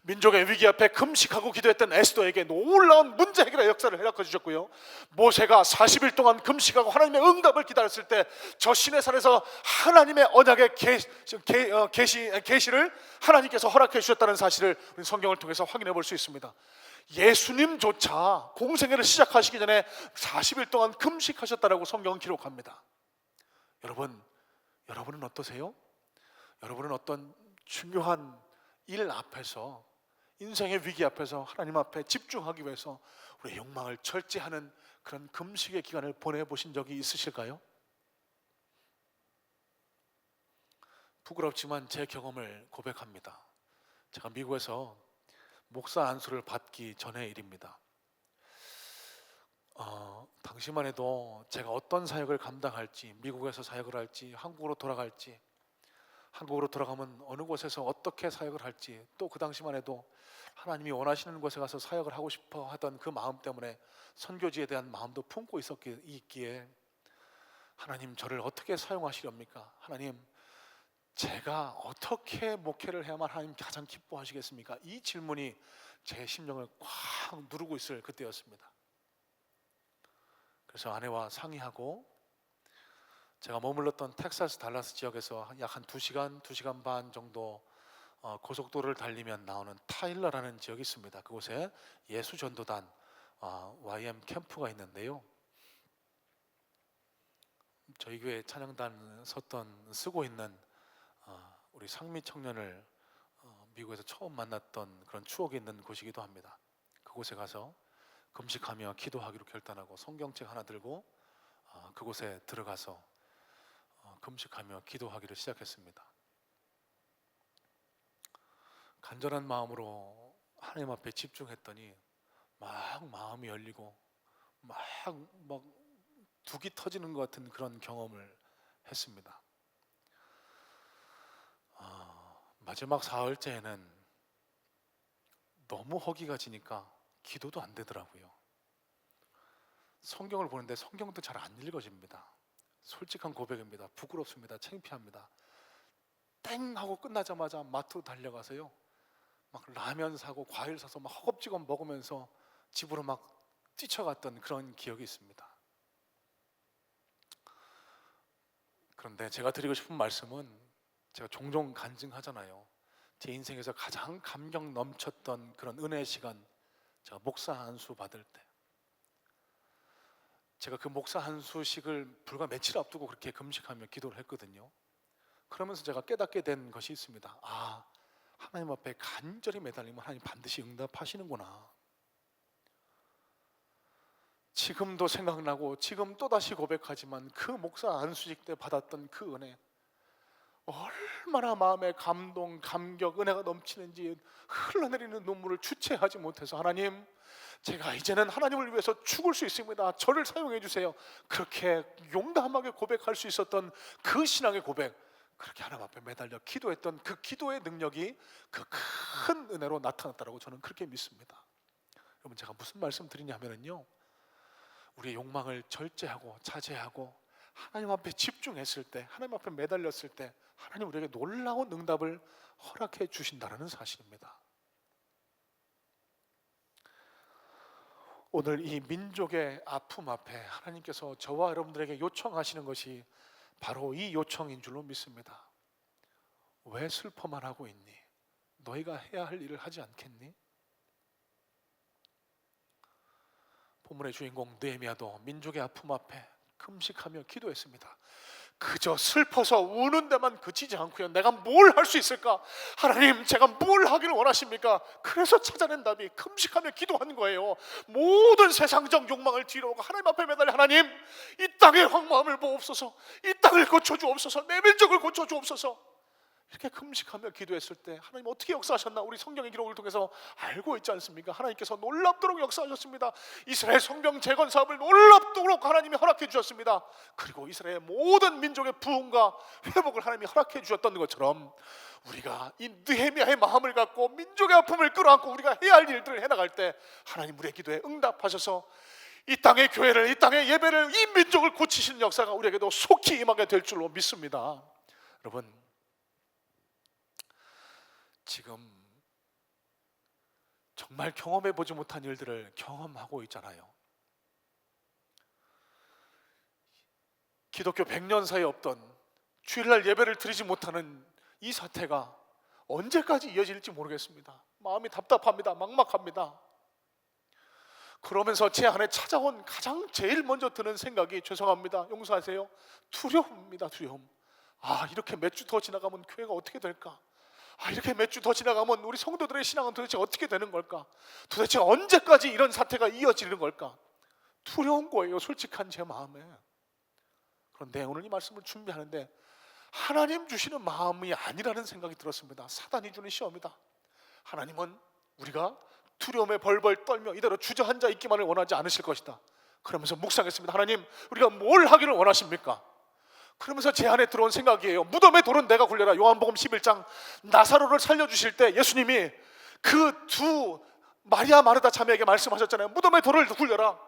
민족의 위기 앞에 금식하고 기도했던 에스더에게 놀라운 문제 해결의 역사를 허락해 주셨고요, 모세가 40일 동안 금식하고 하나님의 응답을 기다렸을 때 저 시내산에서 하나님의 언약의 계시를 하나님께서 허락해 주셨다는 사실을 우리 성경을 통해서 확인해 볼 수 있습니다. 예수님조차 공생애를 시작하시기 전에 40일 동안 금식하셨다라고 성경은 기록합니다. 여러분은 어떠세요? 여러분은 어떤 중요한 일 앞에서, 인생의 위기 앞에서 하나님 앞에 집중하기 위해서 우리의 욕망을 절제하는 그런 금식의 기간을 보내보신 적이 있으실까요? 부끄럽지만 제 경험을 고백합니다. 제가 미국에서 목사 안수를 받기 전의 일입니다. 당시만 해도 제가 어떤 사역을 감당할지, 미국에서 사역을 할지, 한국으로 돌아갈지, 한국으로 돌아가면 어느 곳에서 어떻게 사역을 할지, 또 그 당시만 해도 하나님이 원하시는 곳에 가서 사역을 하고 싶어 하던 그 마음 때문에 선교지에 대한 마음도 품고 있기에 하나님, 저를 어떻게 사용하시렵니까? 하나님, 제가 어떻게 목회를 해야만 하나님 가장 기뻐하시겠습니까? 이 질문이 제 심령을 꽉 누르고 있을 그때였습니다. 그래서 아내와 상의하고 제가 머물렀던 텍사스 달라스 지역에서 약 한 2시간, 2시간 반 정도 고속도로를 달리면 나오는 타일러라는 지역이 있습니다. 그곳에 예수전도단 YM 캠프가 있는데요, 저희 교회 찬양단 쓰고 있는 우리 상미 청년을 미국에서 처음 만났던 그런 추억이 있는 곳이기도 합니다. 그곳에 가서 금식하며 기도하기로 결단하고 성경책 하나 들고 그곳에 들어가서 금식하며 기도하기를 시작했습니다. 간절한 마음으로 하나님 앞에 집중했더니 막 마음이 열리고 막 둑이 터지는 것 같은 그런 경험을 했습니다. 마지막 사흘째에는 너무 허기가 지니까 기도도 안 되더라고요. 성경을 보는데 성경도 잘 안 읽어집니다. 솔직한 고백입니다. 부끄럽습니다. 창피합니다. 땡 하고 끝나자마자 마트로 달려가서요, 막 라면 사고 과일 사서 막 허겁지겁 먹으면서 집으로 막 뛰쳐갔던 그런 기억이 있습니다. 그런데 제가 드리고 싶은 말씀은, 제가 종종 간증하잖아요. 제 인생에서 가장 감격 넘쳤던 그런 은혜의 시간, 제가 목사 안수 받을 때, 제가 그 목사 안수식을 불과 며칠 앞두고 그렇게 금식하며 기도를 했거든요. 그러면서 제가 깨닫게 된 것이 있습니다. 하나님 앞에 간절히 매달리면 하나님 반드시 응답하시는구나. 지금도 생각나고 지금 또다시 고백하지만 그 목사 안수식 때 받았던 그 은혜, 얼마나 마음에 감동, 감격, 은혜가 넘치는지 흘러내리는 눈물을 주체하지 못해서, 하나님, 제가 이제는 하나님을 위해서 죽을 수 있습니다. 저를 사용해 주세요. 그렇게 용감하게 고백할 수 있었던 그 신앙의 고백, 그렇게 하나님 앞에 매달려 기도했던 그 기도의 능력이 그 큰 은혜로 나타났다고 저는 그렇게 믿습니다. 여러분, 제가 무슨 말씀 드리냐면요, 우리의 욕망을 절제하고 자제하고 하나님 앞에 집중했을 때, 하나님 앞에 매달렸을 때 하나님 우리에게 놀라운 응답을 허락해 주신다는 사실입니다. 오늘 이 민족의 아픔 앞에 하나님께서 저와 여러분들에게 요청하시는 것이 바로 이 요청인 줄로 믿습니다. 왜 슬퍼만 하고 있니? 너희가 해야 할 일을 하지 않겠니? 본문의 주인공 느헤미야도 민족의 아픔 앞에 금식하며 기도했습니다. 그저 슬퍼서 우는 데만 그치지 않고요, 내가 뭘 할 수 있을까? 하나님, 제가 뭘 하기를 원하십니까? 그래서 찾아낸 답이 금식하며 기도하는 거예요. 모든 세상적 욕망을 뒤로하고 하나님 앞에 매달려, 하나님, 이 땅의 황무함을 보옵소서, 이 땅을 고쳐주옵소서, 내 민족을 고쳐주옵소서. 이렇게 금식하며 기도했을 때 하나님 어떻게 역사하셨나 우리 성경의 기록을 통해서 알고 있지 않습니까? 하나님께서 놀랍도록 역사하셨습니다. 이스라엘 성벽 재건 사업을 놀랍도록 하나님이 허락해 주셨습니다. 그리고 이스라엘 모든 민족의 부흥과 회복을 하나님이 허락해 주셨던 것처럼 우리가 이 느헤미야의 마음을 갖고 민족의 아픔을 끌어안고 우리가 해야 할 일들을 해나갈 때 하나님 우리의 기도에 응답하셔서 이 땅의 교회를, 이 땅의 예배를, 이 민족을 고치시는 역사가 우리에게도 속히 임하게 될 줄로 믿습니다. 여러분, 지금 정말 경험해 보지 못한 일들을 경험하고 있잖아요. 기독교 100년 사이에 없던 주일날 예배를 드리지 못하는 이 사태가 언제까지 이어질지 모르겠습니다. 마음이 답답합니다. 막막합니다. 그러면서 제 안에 찾아온 가장 제일 먼저 드는 생각이, 죄송합니다, 용서하세요, 두려움입니다. 두려움. 이렇게 몇 주 더 지나가면 교회가 어떻게 될까? 이렇게 몇 주 더 지나가면 우리 성도들의 신앙은 도대체 어떻게 되는 걸까? 도대체 언제까지 이런 사태가 이어지는 걸까? 두려운 거예요, 솔직한 제 마음에. 그런데 오늘 이 말씀을 준비하는데 하나님 주시는 마음이 아니라는 생각이 들었습니다. 사단이 주는 시험이다. 하나님은 우리가 두려움에 벌벌 떨며 이대로 주저앉아 있기만을 원하지 않으실 것이다. 그러면서 묵상했습니다. 하나님, 우리가 뭘 하기를 원하십니까? 그러면서 제 안에 들어온 생각이에요. 무덤의 돌은 내가 굴려라. 요한복음 11장 나사로를 살려주실 때 예수님이 그 두 마리아 마르다 자매에게 말씀하셨잖아요. 무덤의 돌을 굴려라.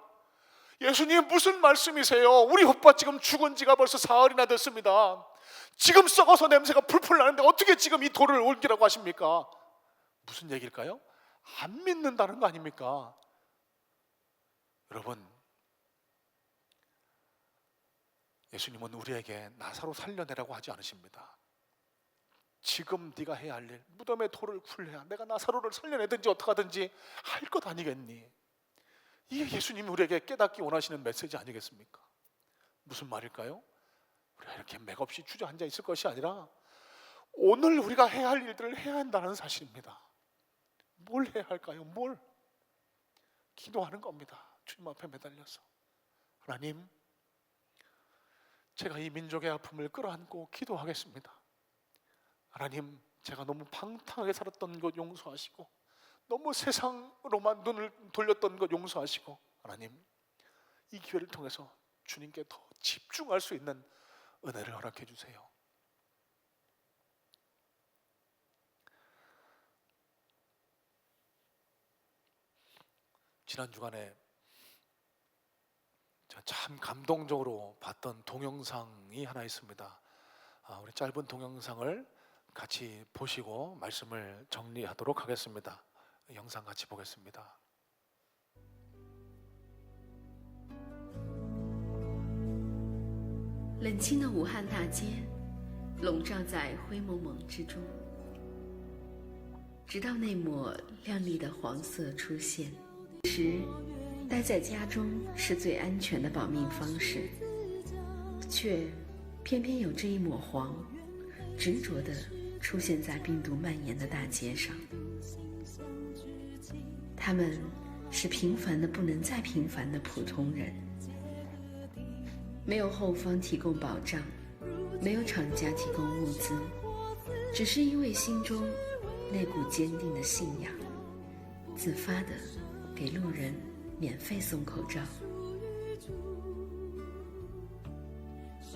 예수님, 무슨 말씀이세요? 우리 오빠 지금 죽은 지가 벌써 사흘이나 됐습니다. 지금 썩어서 냄새가 풀풀 나는데 어떻게 지금 이 돌을 옮기라고 하십니까? 무슨 얘기일까요? 안 믿는다는 거 아닙니까? 여러분, 예수님은 우리에게 나사로 살려내라고 하지 않으십니다. 지금 네가 해야 할 일, 무덤에 돌을 굴려야 내가 나사로를 살려내든지 어떻게 하든지 할 것 아니겠니? 이게 예수님이 우리에게 깨닫기 원하시는 메시지 아니겠습니까? 무슨 말일까요? 우리가 이렇게 맥없이 주저앉아 있을 것이 아니라 오늘 우리가 해야 할 일들을 해야 한다는 사실입니다. 뭘 해야 할까요? 뭘? 기도하는 겁니다. 주님 앞에 매달려서, 하나님, 제가 이 민족의 아픔을 끌어안고 기도하겠습니다. 하나님, 제가 너무 방탕하게 살았던 것 용서하시고 너무 세상으로만 눈을 돌렸던 것 용서하시고, 하나님, 이 기회를 통해서 주님께 더 집중할 수 있는 은혜를 허락해 주세요. 지난 주간에 제가 참 감동적으로 봤던 동영상이 하나 있습니다. 우리 짧은 동영상을 같이 보시고 말씀을 정리하도록 하겠습니다. 영상 같이 보겠습니다. 冷清的武汉大街，笼罩在灰蒙蒙之中，直到那抹亮丽的黄色出现。时，待在家中是最安全的保命方式，却偏偏有这一抹黄，执着地出现在病毒蔓延的大街上。他们是平凡的不能再平凡的普通人，没有后方提供保障，没有厂家提供物资，只是因为心中那股坚定的信仰，自发地给路人免费送口罩。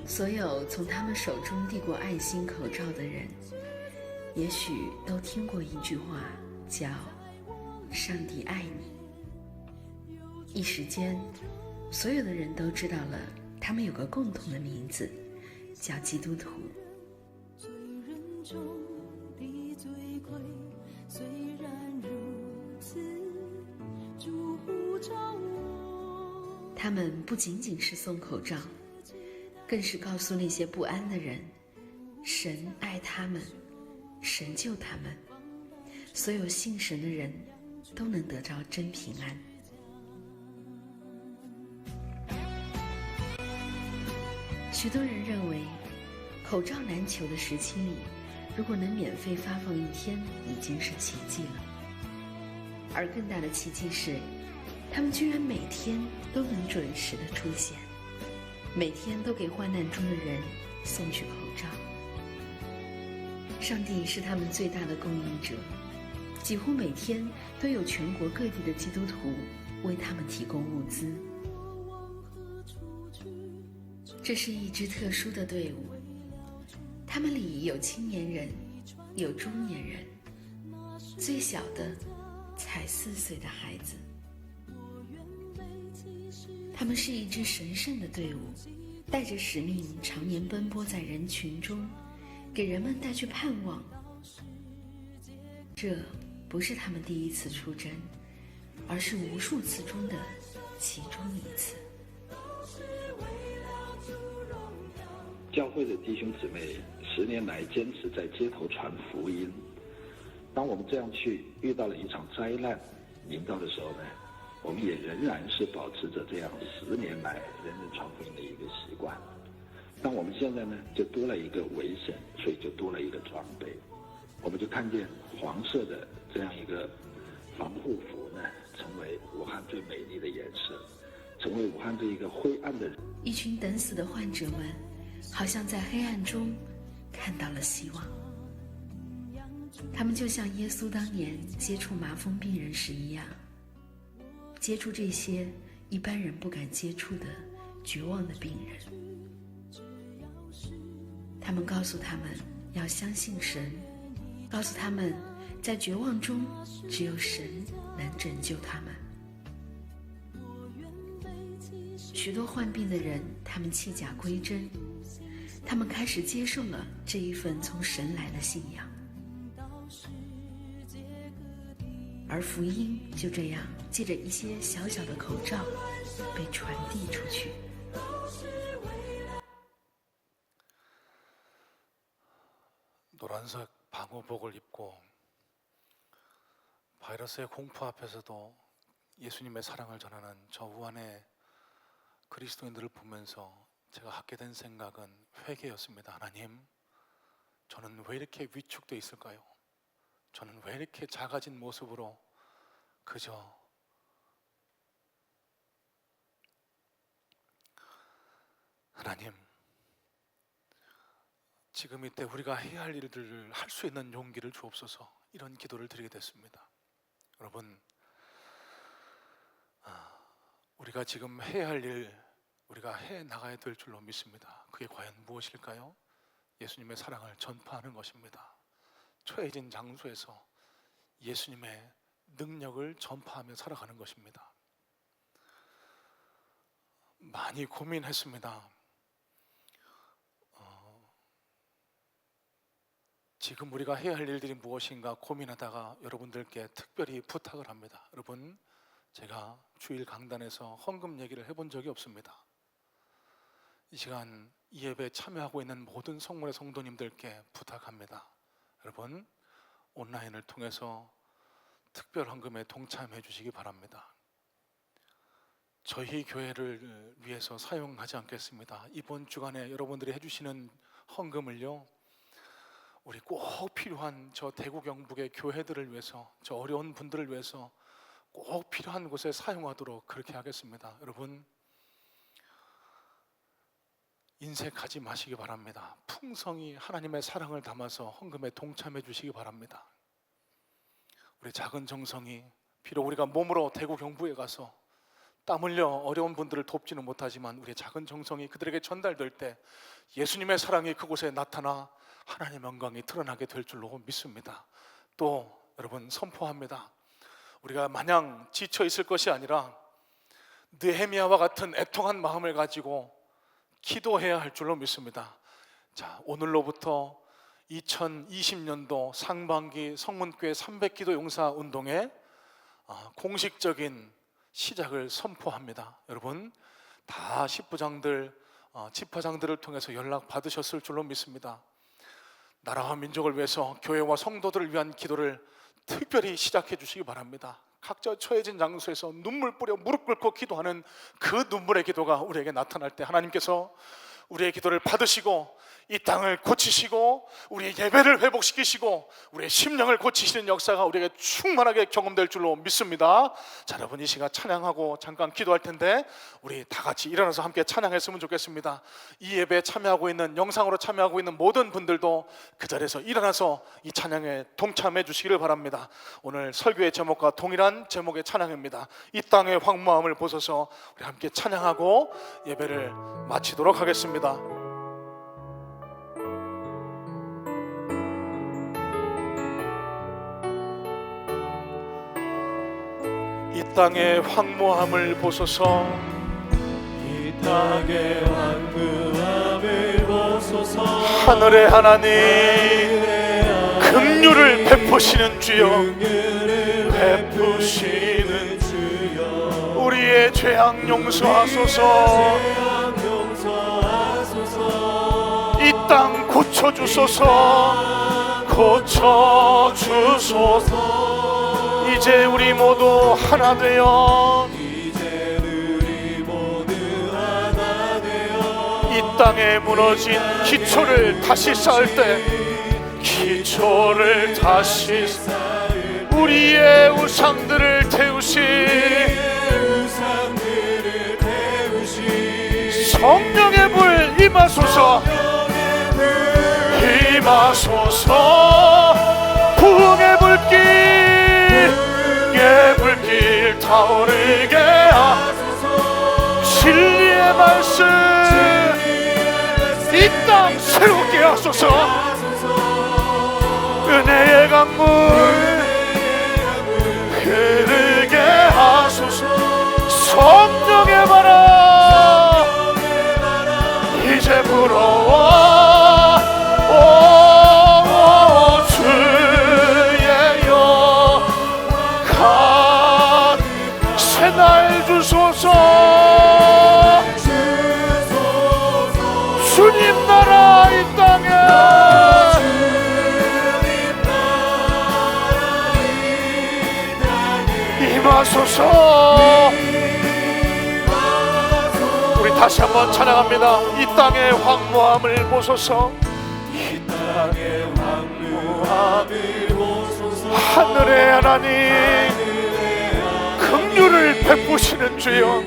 所有从他们手中递过爱心口罩的人，也许都听过一句话，叫“上帝爱你”。一时间，所有的人都知道了他们有个共同的名字，叫基督徒。罪人中的罪魁，虽然如此，主呼召我。他们不仅仅是送口罩，更是告诉那些不安的人，神爱他们，神救他们，所有信神的人都能得着真平安。许多人认为，口罩难求的时期里，如果能免费发放1天，已经是奇迹了。而更大的奇迹是，他们居然每天都能准时的出现，每天都给患难中的人送去口罩。上帝是他们最大的供应者，几乎每天都有全国各地的基督徒为他们提供物资。这是一支特殊的队伍，他们里有青年人，有中年人，最小的才4岁的孩子。他们是一支神圣的队伍，带着使命，常年奔波在人群中，给人们带去盼望。这不是他们第一次出征，而是无数次中的其中一次。教会的弟兄姊妹10年来坚持在街头传福音。当我们这样去遇到了一场灾难临到的时候呢，我们也仍然是保持着这样10年来人人传福音的一个习惯。但我们现在呢，就多了一个危险，所以就多了一个装备。我们就看见黄色的这样一个防护服呢，成为武汉最美丽的颜色，成为武汉这一个灰暗的人。一群等死的患者们，好像在黑暗中看到了希望。他们就像耶稣当年接触麻风病人时一样，接触这些一般人不敢接触的绝望的病人。他们告诉他们要相信神，告诉他们在绝望中只有神能拯救他们。许多患病的人，他们弃甲归真，他们开始接受了这一份从神来的信仰，而福音就这样借着一些小小的口罩被传递出去。노란색 방호복을 입고 바이러스의 공포 앞에서도 예수님의 사랑을 전하는 저 우한의 그리스도인들을 보면서 제가 갖게 된 생각은 회개였습니다. 하나님, 저는 왜 이렇게 위축돼 있을까요? 저는 왜 이렇게 작아진 모습으로 그저 하나님, 지금 이때 우리가 해야 할 일들을 할 수 있는 용기를 주옵소서. 이런 기도를 드리게 됐습니다. 여러분, 우리가 지금 해야 할 일, 우리가 해 나가야 될 줄로 믿습니다. 그게 과연 무엇일까요? 예수님의 사랑을 전파하는 것입니다. 처해진 장소에서 예수님의 능력을 전파하며 살아가는 것입니다. 많이 고민했습니다. 지금 우리가 해야 할 일들이 무엇인가 고민하다가 여러분들께 특별히 부탁을 합니다. 여러분, 제가 주일 강단에서 헌금 얘기를 해본 적이 없습니다. 이 시간 이 예배에 참여하고 있는 모든 성문의 성도님들께 부탁합니다. 여러분, 온라인을 통해서 특별 헌금에 동참해 주시기 바랍니다. 저희 교회를 위해서 사용하지 않겠습니다. 이번 주간에 여러분들이 해주시는 헌금을요, 우리 꼭 필요한 저 대구 경북의 교회들을 위해서, 저 어려운 분들을 위해서 꼭 필요한 곳에 사용하도록 그렇게 하겠습니다. 여러분, 인색하지 마시기 바랍니다. 풍성히 하나님의 사랑을 담아서 헌금에 동참해 주시기 바랍니다. 우리 작은 정성이, 비록 우리가 몸으로 대구 경북에 가서 땀 흘려 어려운 분들을 돕지는 못하지만 우리의 작은 정성이 그들에게 전달될 때 예수님의 사랑이 그곳에 나타나 하나님의 영광이 드러나게 될 줄로 믿습니다. 또 여러분, 선포합니다. 우리가 마냥 지쳐 있을 것이 아니라 느헤미야와 같은 애통한 마음을 가지고 기도해야 할 줄로 믿습니다. 자, 오늘로부터 2020년도 상반기 성문교회 300기도 용사 운동의 공식적인 시작을 선포합니다. 여러분, 다 10부장들 지파장들을 통해서 연락 받으셨을 줄로 믿습니다. 나라와 민족을 위해서 교회와 성도들을 위한 기도를 특별히 시작해 주시기 바랍니다. 각자 처해진 장소에서 눈물 뿌려 무릎 꿇고 기도하는 그 눈물의 기도가 우리에게 나타날 때 하나님께서 우리의 기도를 받으시고 이 땅을 고치시고 우리의 예배를 회복시키시고 우리의 심령을 고치시는 역사가 우리에게 충만하게 경험될 줄로 믿습니다. 자, 여러분 이 시간 찬양하고 잠깐 기도할 텐데 우리 다 같이 일어나서 함께 찬양했으면 좋겠습니다. 이 예배에 참여하고 있는, 영상으로 참여하고 있는 모든 분들도 그 자리에서 일어나서 이 찬양에 동참해 주시기를 바랍니다. 오늘 설교의 제목과 동일한 제목의 찬양입니다. 이 땅의 황무함을 보소서. 우리 함께 찬양하고 예배를 마치도록 하겠습니다. 이 땅의 황무함을 보소서. 이 땅의 황무함을 보소서. 하늘의 하나님, 긍휼을 베푸시는 주여, 베푸시는 주여, 우리의 죄악 용서하소서. 이 땅 고쳐주소서. 고쳐주소서. 이제 우리 모두 하나 되어 이 땅에 무너진 기초를 다시 쌓을 때, 기초를 다시 우리의 우상들을 태우시 성령의 불 임하소서. 임하소서. 부흥의 불길, 예 불길 타오르게 하소서. 진리의 말씀 이 땅 새롭게 하소서. 은혜의 강물 흐르게 하소서. 성령의 바람 이제 불어와. 오 주의 영광 새날 주소서. 주님 나라 이 땅에 임하소서. 우리 다시 한번 찬양합니다. 이 땅의 황무함을 보소서. 이 땅의 황무함을 보소서. 하늘의 하나님, 긍휼을 베푸시는 주여,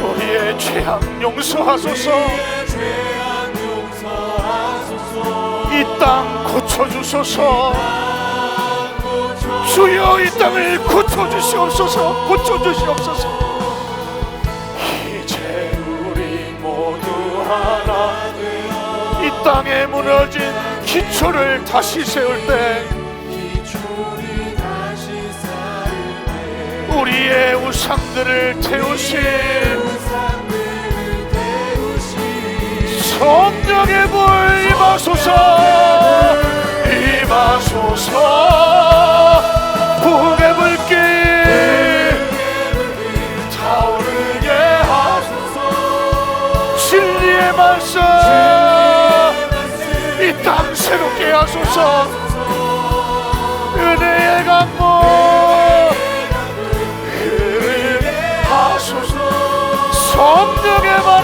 우리의 죄악 용서하소서. 이 땅 고쳐주소서. 주여 이 땅을 고쳐주시옵소서. 고쳐주시옵소서. 이제 우리 모두 하나 이 땅에 무너진 기초를 다시 세울 때, 우리의 우상들을 태우시 성령의 불 임하소서. 임하소서. 부흥의 불길 타오르게 하소서. 진리의 말씀 이 땅 새롭게 하소서. 은혜의 강물 성령의 바람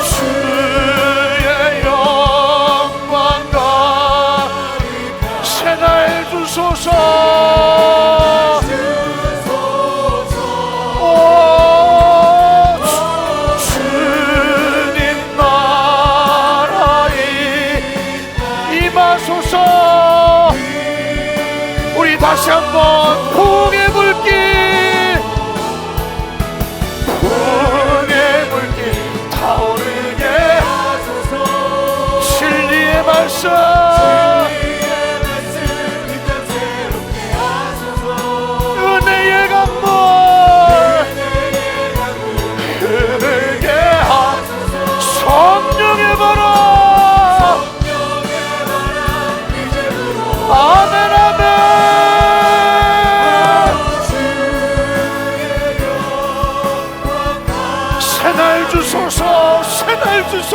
주의 영광과 새날 주소서. 주님 나라에 임하소서. 우리 다시 한번 부흥의 불길, 부흥의 불길 타오르게 하소서. 진리의 말씀 은혜의 강물 흐르게 하소서. 성령의 바람 아멘 아멘.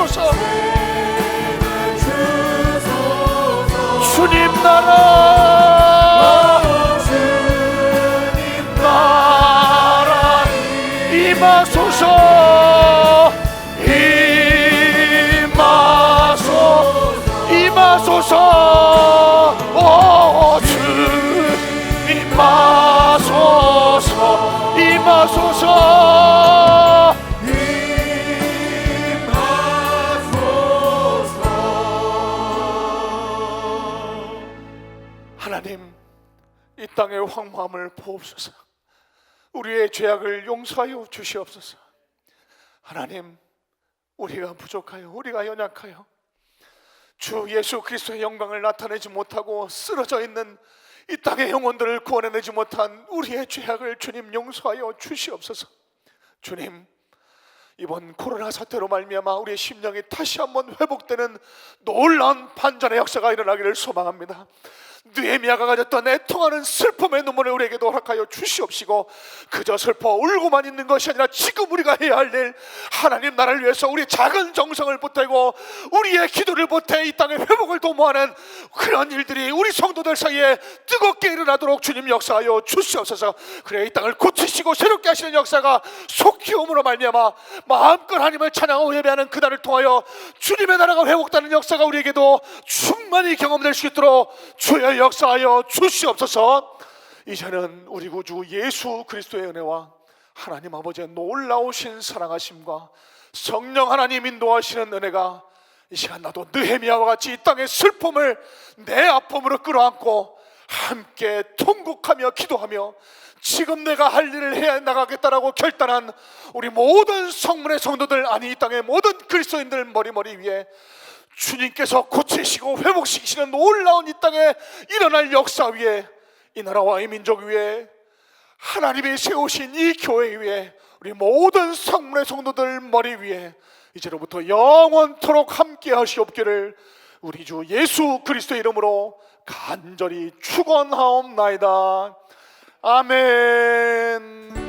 주소서. 주님 나라 임하소서. 임하소서. 오 주 임하소서. 임하소서. 하나님, 이 땅의 황무함을 보옵소서. 우리의 죄악을 용서하여 주시옵소서. 하나님, 우리가 부족하여 우리가 연약하여 주 예수 그리스도의 영광을 나타내지 못하고 쓰러져 있는 이 땅의 영혼들을 구원해내지 못한 우리의 죄악을 주님 용서하여 주시옵소서. 주님, 이번 코로나 사태로 말미암아 우리의 심령이 다시 한번 회복되는 놀라운 반전의 역사가 일어나기를 소망합니다. 느헤미야가 가졌던 애통하는 슬픔의 눈물을 우리에게도 허락하여 주시옵시고, 그저 슬퍼 울고만 있는 것이 아니라 지금 우리가 해야 할 일, 하나님 나라를 위해서 우리의 작은 정성을 보태고 우리의 기도를 보태 이 땅의 회복을 도모하는 그런 일들이 우리 성도들 사이에 뜨겁게 일어나도록 주님 역사하여 주시옵소서. 그래 이 땅을 고치시고 새롭게 하시는 역사가 속히 오므로 말미암아 마음껏 하나님을 찬양하고 예배하는 그날을 통하여 주님의 나라가 회복되는 역사가 우리에게도 충만히 경험될 수 있도록 주여 역사하여 주시옵소서. 이제는 우리 구주 예수 그리스도의 은혜와 하나님 아버지의 놀라우신 사랑하심과 성령 하나님 인도하시는 은혜가 이 시간 나도 느헤미야와 같이 이 땅의 슬픔을 내 아픔으로 끌어안고 함께 통곡하며 기도하며 지금 내가 할 일을 해 나가겠다라고 결단한 우리 모든 성문의 성도들, 아니 이 땅의 모든 그리스도인들 머리 위에 주님께서 고치시고 회복시키시는 놀라운 이 땅에 일어날 역사 위에, 이 나라와 이 민족 위에, 하나님이 세우신 이 교회 위에, 우리 모든 성문의 성도들 머리 위에 이제로부터 영원토록 함께 하시옵기를 우리 주 예수 그리스도의 이름으로 간절히 축원하옵나이다. 아멘.